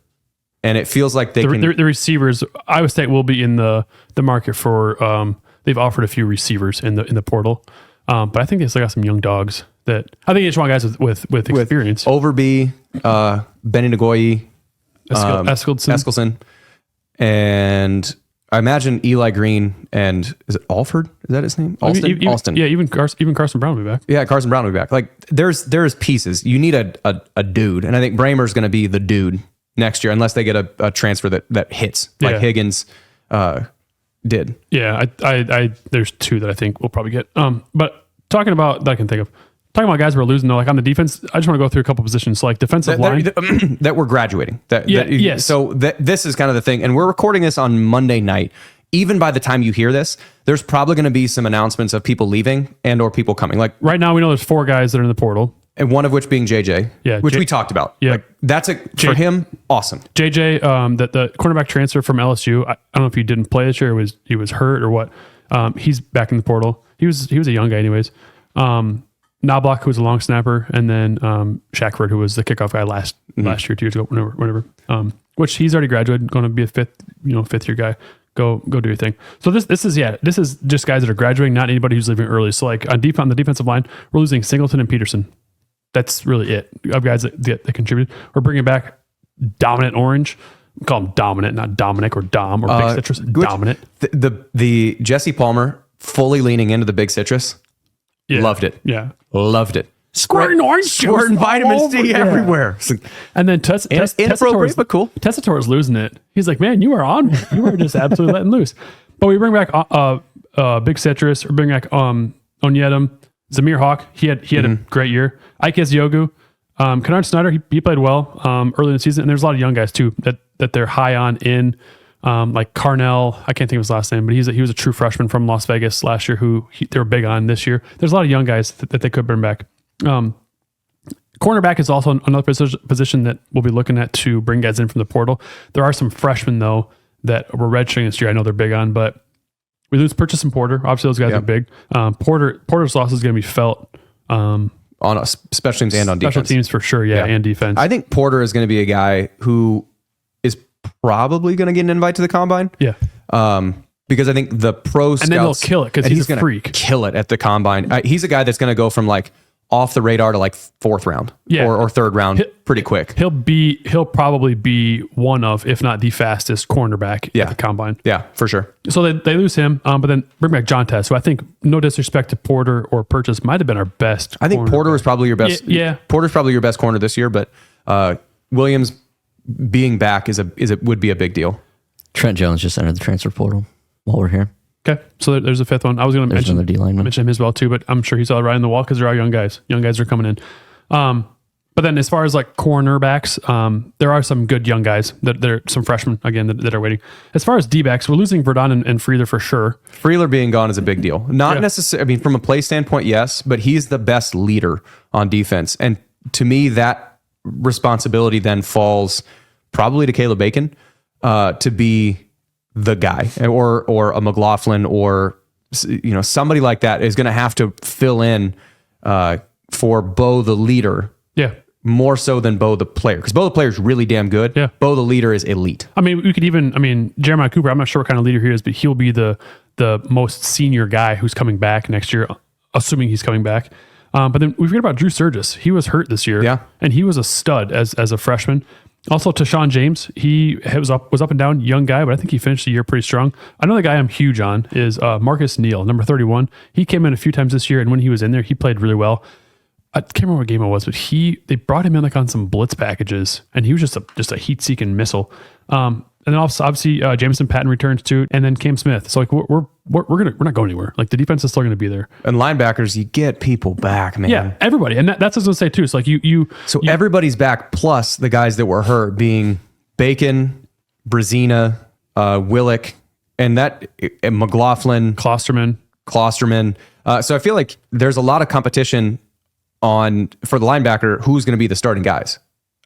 Speaker 2: and it feels like
Speaker 3: The receivers, Iowa State will be in the market for. They've offered a few receivers in the portal, but I think they still got some young dogs that I think they just want guys with experience.
Speaker 2: Overby, Benny Nagoye,
Speaker 3: Eskildson.
Speaker 2: and I imagine Eli Green and is it Alford? Is that his name? Alston.
Speaker 3: Yeah, even Carson Brown will be back.
Speaker 2: Yeah, Carson Brown will be back. Like there's pieces. You need a dude, and I think Bramer's going to be the dude next year, unless they get a transfer that hits like
Speaker 3: Yeah.
Speaker 2: Higgins did.
Speaker 3: Yeah, I there's two that I think we'll probably get. But talking about that I can think of. Talking about guys we're losing though, like on the defense, I just want to go through a couple positions. So like defensive line.
Speaker 2: That we're graduating.
Speaker 3: Yes.
Speaker 2: So this is kind of the thing, and we're recording this on Monday night. even by the time you hear this, there's probably going to be some announcements of people leaving and or people coming. Like
Speaker 3: Right now, we know there's 4 guys that are in the portal.
Speaker 2: and one of which being JJ,
Speaker 3: Yeah,
Speaker 2: which we talked about.
Speaker 3: Yeah.
Speaker 2: Like that's for him, awesome.
Speaker 3: JJ, the cornerback transfer from LSU. I don't know if he didn't play this year. He was hurt or what. He's back in the portal. He was a young guy, anyways. Knobloch, who was a long snapper, and then Shackford, who was the kickoff guy last year, 2 years ago, whatever. Which he's already graduated, going to be a fifth year guy. Go do your thing. So this is just guys that are graduating, not anybody who's leaving early. So like on the defensive line, we're losing Singleton and Peterson. That's really it. Of guys that contributed. We're bringing back Dominant Orange. We call him Dominant, not Dominic or Dom or Big Citrus. Dominant.
Speaker 2: The Jesse Palmer fully leaning into the Big Citrus.
Speaker 3: Yeah.
Speaker 2: Loved it.
Speaker 3: Yeah.
Speaker 2: Loved it.
Speaker 3: Squirting orange juice.
Speaker 2: Squirting vitamin C everywhere.
Speaker 3: And then
Speaker 2: Inappropriate, but cool.
Speaker 3: Tessitore's losing it. He's like, man, you are just absolutely letting loose. But we bring back Big Citrus, or bring back Onyedem, Zamir Hawk. He had a great year. Ike Eziogu, Kennard Snyder. He played well early in the season, and there's a lot of young guys too that they're high on in. Like Carnell, I can't think of his last name, but he was a true freshman from Las Vegas last year who they were big on this year. There's a lot of young guys that they could bring back. Cornerback is also another position that we'll be looking at to bring guys in from the portal. There are some freshmen though that were redshirting this year. I know they're big on, but we lose Purchase and Porter. Obviously those guys are big. Porter's loss is going to be felt on
Speaker 2: special teams and on defense.
Speaker 3: Special teams for sure, and defense.
Speaker 2: I think Porter is going to be a guy who is probably going to get an invite to the combine.
Speaker 3: Yeah.
Speaker 2: Because I think the pro scouts,
Speaker 3: and then he'll kill it because he's a freak.
Speaker 2: Kill it at the combine. He's a guy that's going to go from like off the radar to like 4th round or 3rd round pretty quick.
Speaker 3: He'll probably be one of, if not the fastest cornerback at the combine.
Speaker 2: Yeah, for sure.
Speaker 3: So they lose him, but then bring back John Tess, who I think, no disrespect to Porter or Purchase, might have been our best.
Speaker 2: I think Porter was probably your best.
Speaker 3: Yeah.
Speaker 2: Porter's probably your best corner this year, but Williams being back would be a big deal.
Speaker 4: Trent Jones just entered the transfer portal while we're here.
Speaker 3: Okay, so there's a 5th one. I was going to mention him as well too, but I'm sure he's all right in the wall because there are young guys. Young guys are coming in. But then as far as like cornerbacks, there are some good young guys that there are some freshmen again that are waiting. As far as D-backs, we're losing Verdon and Freeler for sure.
Speaker 2: Freeler being gone is a big deal. Not necessarily. I mean, from a play standpoint, yes, but he's the best leader on defense, and to me, that responsibility then falls probably to Caleb Bacon to be the guy, or a McLaughlin, or somebody like that is going to have to fill in for Bo the leader.
Speaker 3: Yeah.
Speaker 2: More so than Bo the player, because Bo the player is really damn good.
Speaker 3: Yeah.
Speaker 2: Bo the leader is elite.
Speaker 3: I mean, Jeremiah Cooper, I'm not sure what kind of leader he is, but he'll be the most senior guy who's coming back next year, assuming he's coming back. But then we forget about Drew Sturgis. He was hurt this year, and he was a stud as a freshman. Also, Tashawn James, he was up and down, young guy, but I think he finished the year pretty strong. Another guy I'm huge on is Marcus Neal, number 31. He came in a few times this year, and when he was in there, he played really well. I can't remember what game it was, but they brought him in like on some blitz packages, and he was just a heat-seeking missile. And then obviously Jameson Patton returns too, and then Cam Smith. So like we're not going anywhere. Like the defense is still going to be there.
Speaker 2: And linebackers, you get people back, man.
Speaker 3: Yeah, everybody, and that's what I was going to say too. It's like you.
Speaker 2: So everybody's back, plus the guys that were hurt, being Bacon, Brazina, Willick, and McLaughlin,
Speaker 3: Klosterman.
Speaker 2: So I feel like there's a lot of competition for the linebacker who's going to be the starting guys.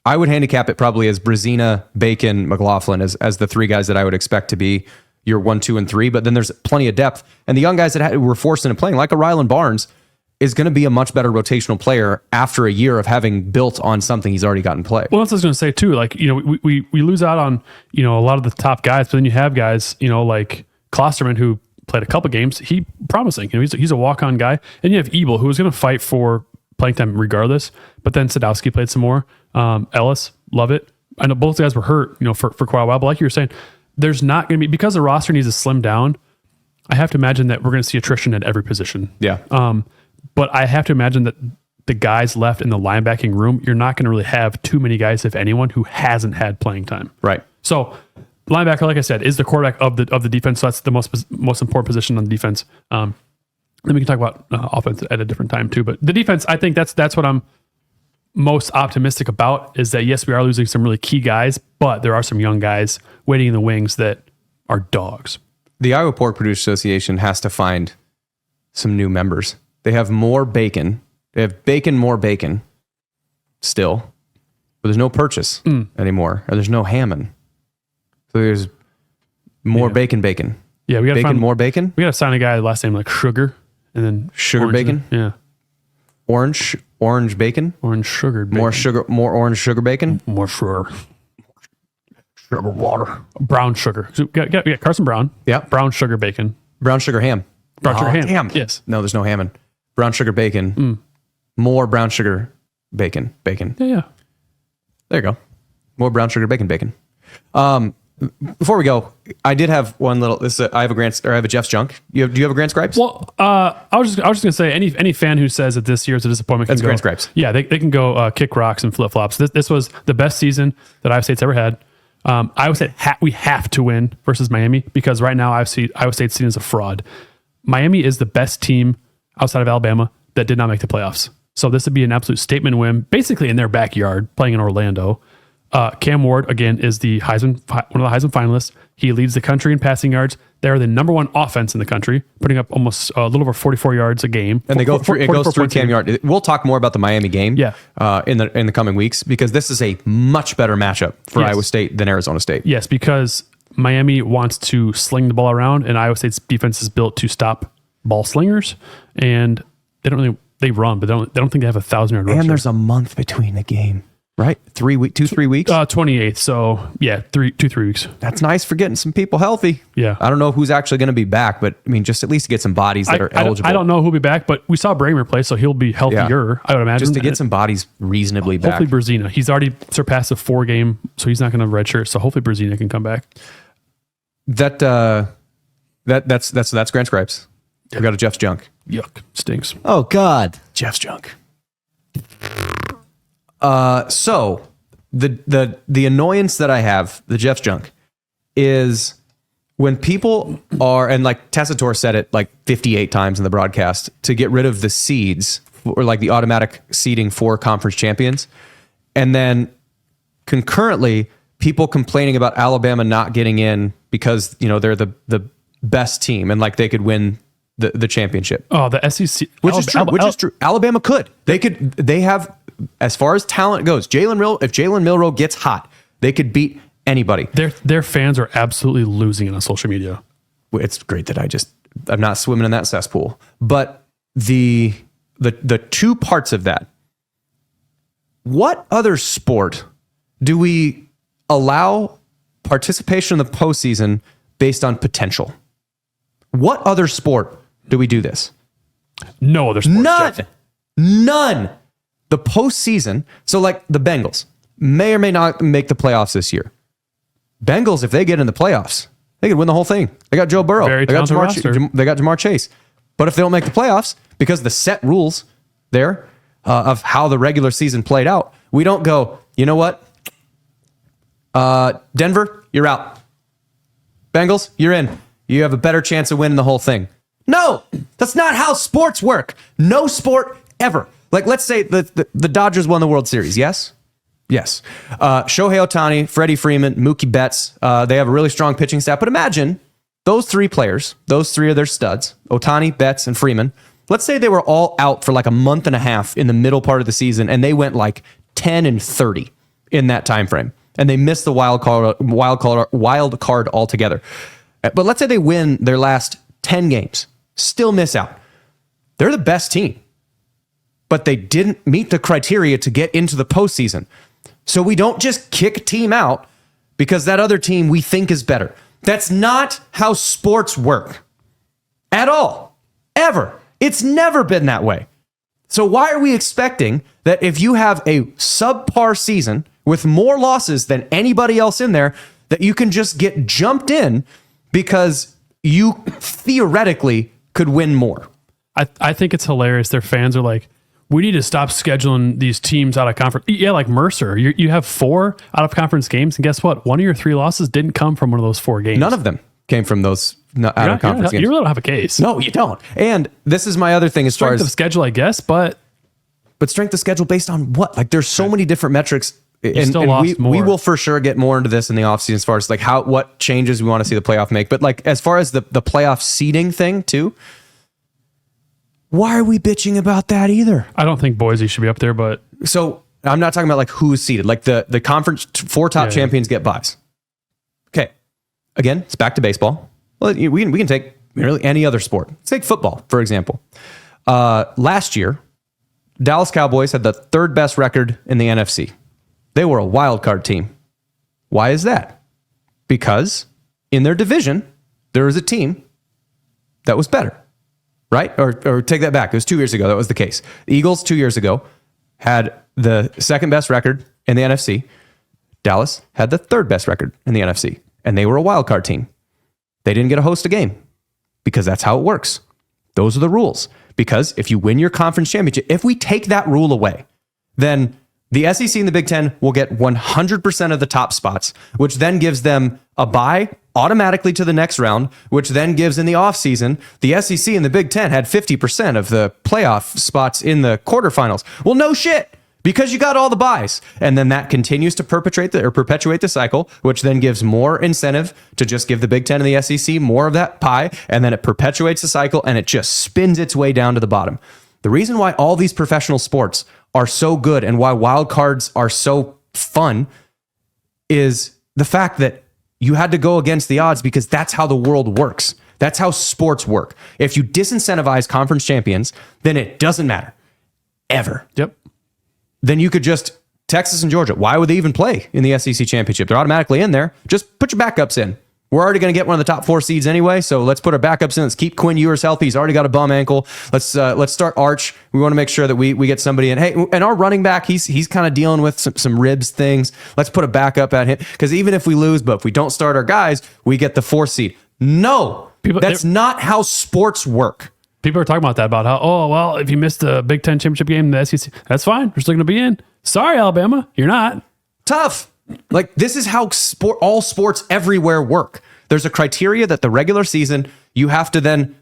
Speaker 2: I would handicap it probably as Brazina, Bacon, McLaughlin as the 3 guys that I would expect to be your 1, 2, and 3. But then there's plenty of depth, and the young guys that were forced into playing, like a Rylan Barnes, is going to be a much better rotational player after a year of having built on something he's already gotten play.
Speaker 3: Well, that's what I was going to say too. Like we lose out on a lot of the top guys, but then you have guys like Klosterman who played a couple games. He promising. He's a walk-on guy, and you have Ebel who was going to fight for playing time regardless. But then Sadowski played some more. Ellis, love it. I know both guys were hurt, for quite a while. But like you were saying, there's not going to be, because the roster needs to slim down. I have to imagine that we're going to see attrition at every position.
Speaker 2: Yeah.
Speaker 3: But I have to imagine that the guys left in the linebacking room, you're not going to really have too many guys, if anyone, who hasn't had playing time.
Speaker 2: Right.
Speaker 3: So linebacker, like I said, is the quarterback of the defense. So that's the most important position on the defense. Then we can talk about offense at a different time too. But the defense, I think that's what I'm most optimistic about, is that yes, we are losing some really key guys, but there are some young guys waiting in the wings that are dogs.
Speaker 2: the Iowa Pork Producers Association has to find some new members. They have more bacon. They have more bacon still, but there's no purchase anymore, or there's no Hammond. So there's more bacon.
Speaker 3: Yeah, we got to find
Speaker 2: more bacon.
Speaker 3: We got to sign a guy last name like Sugar, and then
Speaker 2: Sugar
Speaker 3: orange,
Speaker 2: bacon.
Speaker 3: Yeah,
Speaker 2: Orange bacon.
Speaker 3: orange sugar. Bacon.
Speaker 2: More orange sugar bacon.
Speaker 3: More sugar. Sugar water. Brown sugar. So we got Carson Brown.
Speaker 2: Yeah.
Speaker 3: Brown sugar bacon.
Speaker 2: Brown sugar ham.
Speaker 3: Brown sugar ham.
Speaker 2: Damn.
Speaker 3: Yes.
Speaker 2: No, there's no Hammond. Brown sugar bacon. More brown sugar bacon.
Speaker 3: Yeah.
Speaker 2: There you go. More brown sugar bacon. Before we go, I did have one little. I have a Jeff's junk. Do you have a Grant Scripes?
Speaker 3: Well, I was just gonna say any fan who says that this year is a disappointment can
Speaker 2: That's
Speaker 3: go,
Speaker 2: Grant Scripes.
Speaker 3: Yeah, they can go kick rocks and flip flops. This was the best season that Iowa State's ever had. Iowa State we have to win versus Miami because right now Iowa State's seen as a fraud. Miami is the best team outside of Alabama that did not make the playoffs. So this would be an absolute statement win, basically in their backyard, playing in Orlando. Cam Ward, again, is one of the Heisman finalists. He leads the country in passing yards. They're the number one offense in the country, putting up almost a little over 44 yards a game.
Speaker 2: And it goes through Cam Yard. We'll talk more about the Miami game in the coming weeks because this is a much better matchup for Iowa State than Arizona State.
Speaker 3: Yes, because Miami wants to sling the ball around, and Iowa State's defense is built to stop ball slingers. And they run, but they don't think they have 1,000-yard rusher.
Speaker 2: And there's a month between the game, right? 3 weeks.
Speaker 3: 28th. So yeah, 3 weeks.
Speaker 2: That's nice for getting some people healthy.
Speaker 3: Yeah.
Speaker 2: I don't know who's actually going to be back, but I mean, just at least to get some bodies that are eligible.
Speaker 3: I don't know who'll be back, but we saw Bramer play, so he'll be healthier, I would imagine.
Speaker 2: Just to get some bodies reasonably back.
Speaker 3: Hopefully Berzina. He's already surpassed a 4-game, so he's not going to redshirt. So hopefully Berzina can come back.
Speaker 2: That's Grant Scripes. We got a Jeff's junk.
Speaker 3: Yuck. Stinks.
Speaker 4: Oh God.
Speaker 2: Jeff's junk. So the annoyance that I have, the Jeff's junk, is when people are, and like Tessitore said it like 58 times in the broadcast, to get rid of the seeds or like the automatic seeding for conference champions. And then concurrently people complaining about Alabama not getting in because, they're the best team and like they could win the championship.
Speaker 3: Oh, the SEC,
Speaker 2: which is true. Alabama could. They have, as far as talent goes, if Jalen Milroe gets hot, they could beat anybody.
Speaker 3: Their fans are absolutely losing it on social media.
Speaker 2: It's great that I'm not swimming in that cesspool. But the two parts of that, what other sport do we allow participation in the postseason based on potential? What other sport do we do this?
Speaker 3: No other sport.
Speaker 2: None. The postseason, so like the Bengals may or may not make the playoffs this year. Bengals, if they get in the playoffs, they could win the whole thing. They got Joe Burrow. They got Jamar Chase. But if they don't make the playoffs, because the set rules there of how the regular season played out, we don't go, you know what? Denver, you're out. Bengals, you're in. You have a better chance of winning the whole thing. No, that's not how sports work. No sport ever. Like, let's say the Dodgers won the World Series. Yes? Yes. Shohei Ohtani, Freddie Freeman, Mookie Betts, they have a really strong pitching staff. But imagine those three players, those three are their studs, Ohtani, Betts, and Freeman. Let's say they were all out for like a month and a half in the middle part of the season, and they went like 10-30 in that time frame. And they missed the wild card altogether. But let's say they win their last 10 games, still miss out. They're the best team, but they didn't meet the criteria to get into the postseason. So we don't just kick a team out because that other team we think is better. That's not how sports work at all, ever. It's never been that way. So why are we expecting that if you have a subpar season with more losses than anybody else in there, that you can just get jumped in because you theoretically could win more?
Speaker 3: I think it's hilarious. Their fans are like, we need to stop scheduling these teams out of conference. Yeah, like Mercer. You have 4 out of conference games, and guess what? 1 of your 3 losses didn't come from one of those 4 games.
Speaker 2: None of them came from those out of conference games.
Speaker 3: You really don't have a case.
Speaker 2: No, you don't. And this is my other thing as far as
Speaker 3: strength of schedule, I guess, but
Speaker 2: strength of schedule based on what? Like, there's so many different metrics
Speaker 3: still lost more.
Speaker 2: We will for sure get more into this in the offseason as far as like what changes we want to see the playoff make. But like as far as the playoff seeding thing too, why are we bitching about that either?
Speaker 3: I don't think Boise should be up there, but
Speaker 2: so I'm not talking about like who's seeded. Like the conference 4 top champions get buys. Okay, again, it's back to baseball. Well, we can take really any other sport. Let's take football for example. Last year, Dallas Cowboys had the 3rd best record in the NFC. They were a wild card team. Why is that? Because in their division, there was a team that was better, right? Or take that back. It was 2 years ago. That was the case. The Eagles 2 years ago had the 2nd best record in the NFC. Dallas had the 3rd best record in the NFC, and they were a wild card team. They didn't get to host a game because that's how it works. Those are the rules. Because if you win your conference championship, if we take that rule away, then the SEC and the Big Ten will get 100% of the top spots, which then gives them a bye automatically to the next round, which then gives in the offseason, the SEC and the Big Ten had 50% of the playoff spots in the quarterfinals. Well, no shit, because you got all the buys. And then that continues to perpetuate the cycle, which then gives more incentive to just give the Big Ten and the SEC more of that pie. And then it perpetuates the cycle and it just spins its way down to the bottom. The reason why all these professional sports are so good and why wild cards are so fun is the fact that you had to go against the odds because that's how the world works. That's how sports work. If you disincentivize conference champions, then it doesn't matter. Ever.
Speaker 3: Yep.
Speaker 2: Then you could just, Texas and Georgia, why would they even play in the SEC championship? They're automatically in there. Just put your backups in. We're already going to get one of the top 4 seeds anyway, so let's put our backups in. Let's keep Quinn Ewers healthy. He's already got a bum ankle. Let's start Arch. We want to make sure that we get somebody in. Hey, and our running back, he's kind of dealing with some ribs things. Let's put a backup at him because even if we lose, but if we don't start our guys, we get the 4th seed. No, that's not how sports work.
Speaker 3: People are talking about that, about how, oh, well, if you missed the Big Ten championship game in the SEC, that's fine. You're still going to be in. Sorry, Alabama, you're not.
Speaker 2: Tough. Like, this is how all sports everywhere work. There's a criteria that the regular season, you have to then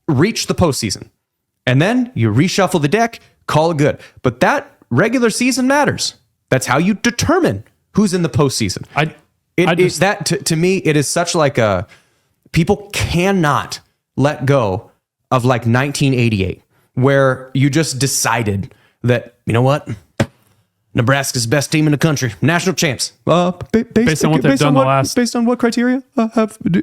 Speaker 2: reach the postseason. And then you reshuffle the deck, call it good. But that regular season matters. That's how you determine who's in the postseason. To me, it is such like a, people cannot let go of like 1988, where you just decided that, you know what? Nebraska's the best team in the country. National champs.
Speaker 3: Based on what they've done
Speaker 2: based on what criteria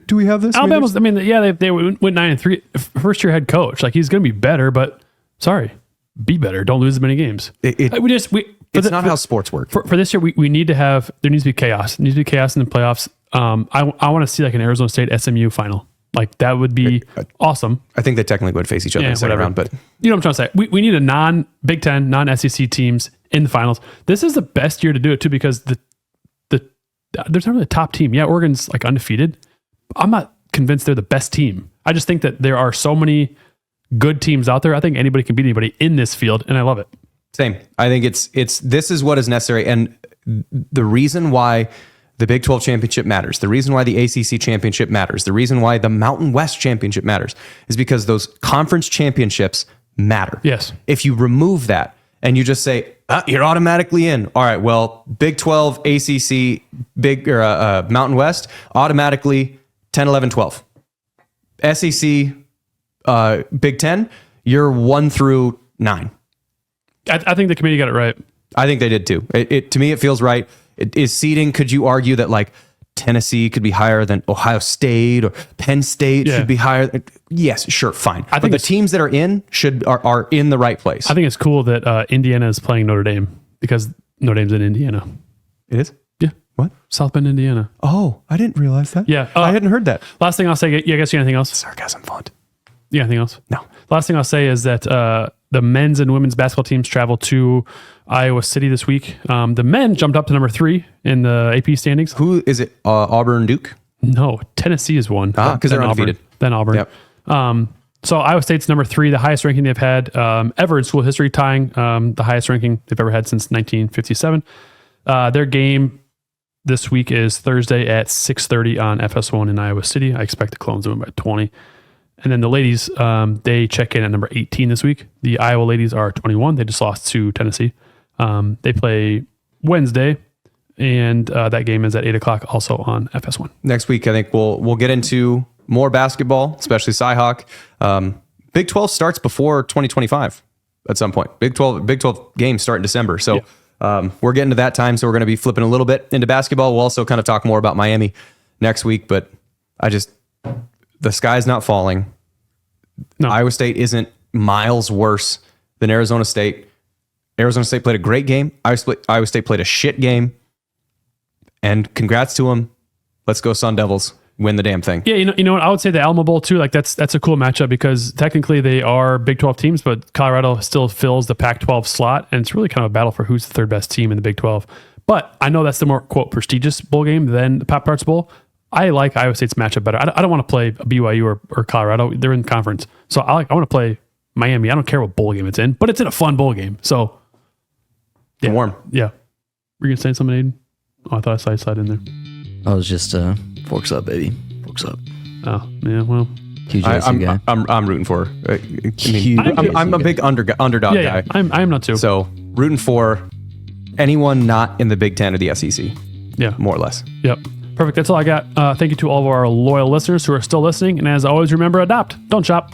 Speaker 2: do we have this?
Speaker 3: Alabama's, I mean, yeah, they went 9-3. First year head coach. Like, he's going to be better, but sorry, be better. Don't lose as many games.
Speaker 2: It's not how sports work.
Speaker 3: For this year, we need to have, there needs to be chaos. There needs to be chaos in the playoffs. I want to see like an Arizona State SMU final. Like, that would be awesome.
Speaker 2: I think they technically would face each other in the second round, but
Speaker 3: you know what I'm trying to say? We need a non-Big Ten, non-SEC teams in the finals. This is the best year to do it too, because there's not really a top team. Yeah, Oregon's like undefeated. I'm not convinced they're the best team. I just think that there are so many good teams out there. I think anybody can beat anybody in this field, and I love it.
Speaker 2: Same. I think this is what is necessary, and the reason why the Big 12 championship matters, the reason why the ACC championship matters, the reason why the Mountain West championship matters is because those conference championships matter.
Speaker 3: Yes.
Speaker 2: If you remove that and you just say, you're automatically in. All right, well, Big 12, ACC, Mountain West, automatically 10, 11, 12. SEC, Big 10, you're 1 through 9.
Speaker 3: I think the committee got it right.
Speaker 2: I think they did too. To me, it feels right. Is seeding, could you argue that like Tennessee could be higher than Ohio State or Penn State should be higher? Yes, sure, fine. But the teams that are in are in the right place.
Speaker 3: I think it's cool that Indiana is playing Notre Dame because Notre Dame's in Indiana.
Speaker 2: It is?
Speaker 3: Yeah.
Speaker 2: What?
Speaker 3: South Bend, Indiana.
Speaker 2: Oh, I didn't realize that.
Speaker 3: Yeah.
Speaker 2: I hadn't heard that.
Speaker 3: Last thing I'll say, I guess you got anything else?
Speaker 2: Sarcasm font.
Speaker 3: You got anything else?
Speaker 2: No.
Speaker 3: Last thing I'll say is that the men's and women's basketball teams travel to Iowa City this week. The men jumped up to number 3 in the AP standings.
Speaker 2: Who is it? Auburn, Duke?
Speaker 3: No, Tennessee is one.
Speaker 2: Because they're undefeated.
Speaker 3: Then Auburn.
Speaker 2: Yep.
Speaker 3: So Iowa State's number 3, the highest ranking they've had ever in school history, tying the highest ranking they've ever had since 1957. Their game this week is Thursday at 6:30 on FS1 in Iowa City. I expect the Clones to win by 20. And then the ladies, they check in at number 18 this week. The Iowa ladies are 21. They just lost to Tennessee. They play Wednesday. And that game is at 8 o'clock also on FS1.
Speaker 2: Next week, I think we'll get into more basketball, especially Cyhawk. Big 12 starts before 2025 at some point. Big 12 games start in December. So we're getting to that time. So we're going to be flipping a little bit into basketball. We'll also kind of talk more about Miami next week. But the sky's not falling.
Speaker 3: No.
Speaker 2: Iowa State isn't miles worse than Arizona State. Arizona State played a great game. Iowa State played a shit game. And congrats to them. Let's go Sun Devils. Win the damn thing.
Speaker 3: Yeah, you know what? I would say the Alamo Bowl too. Like that's a cool matchup because technically they are Big 12 teams, but Colorado still fills the Pac-12 slot, and it's really kind of a battle for who's the third best team in the Big 12. But I know that's the more quote prestigious bowl game than the Pop Tarts Bowl. I like Iowa State's matchup better. I don't want to play a BYU or Colorado. They're in conference, so I want to play Miami. I don't care what bowl game it's in, but it's in a fun bowl game. So yeah,
Speaker 2: warm.
Speaker 3: Yeah, were you gonna say something, Aiden? Oh, I thought I saw you slide in there.
Speaker 4: I was just forks up, baby. Forks up.
Speaker 3: Oh, yeah, well.
Speaker 4: Huge guy.
Speaker 2: I'm rooting for her.
Speaker 4: Huge
Speaker 2: I'm a big underdog
Speaker 3: Yeah,
Speaker 2: guy.
Speaker 3: I am not too.
Speaker 2: So rooting for anyone not in the Big Ten or the SEC.
Speaker 3: Yeah.
Speaker 2: More or less.
Speaker 3: Yep. Perfect. That's all I got. Thank you to all of our loyal listeners who are still listening. And as always, remember, adopt, don't shop.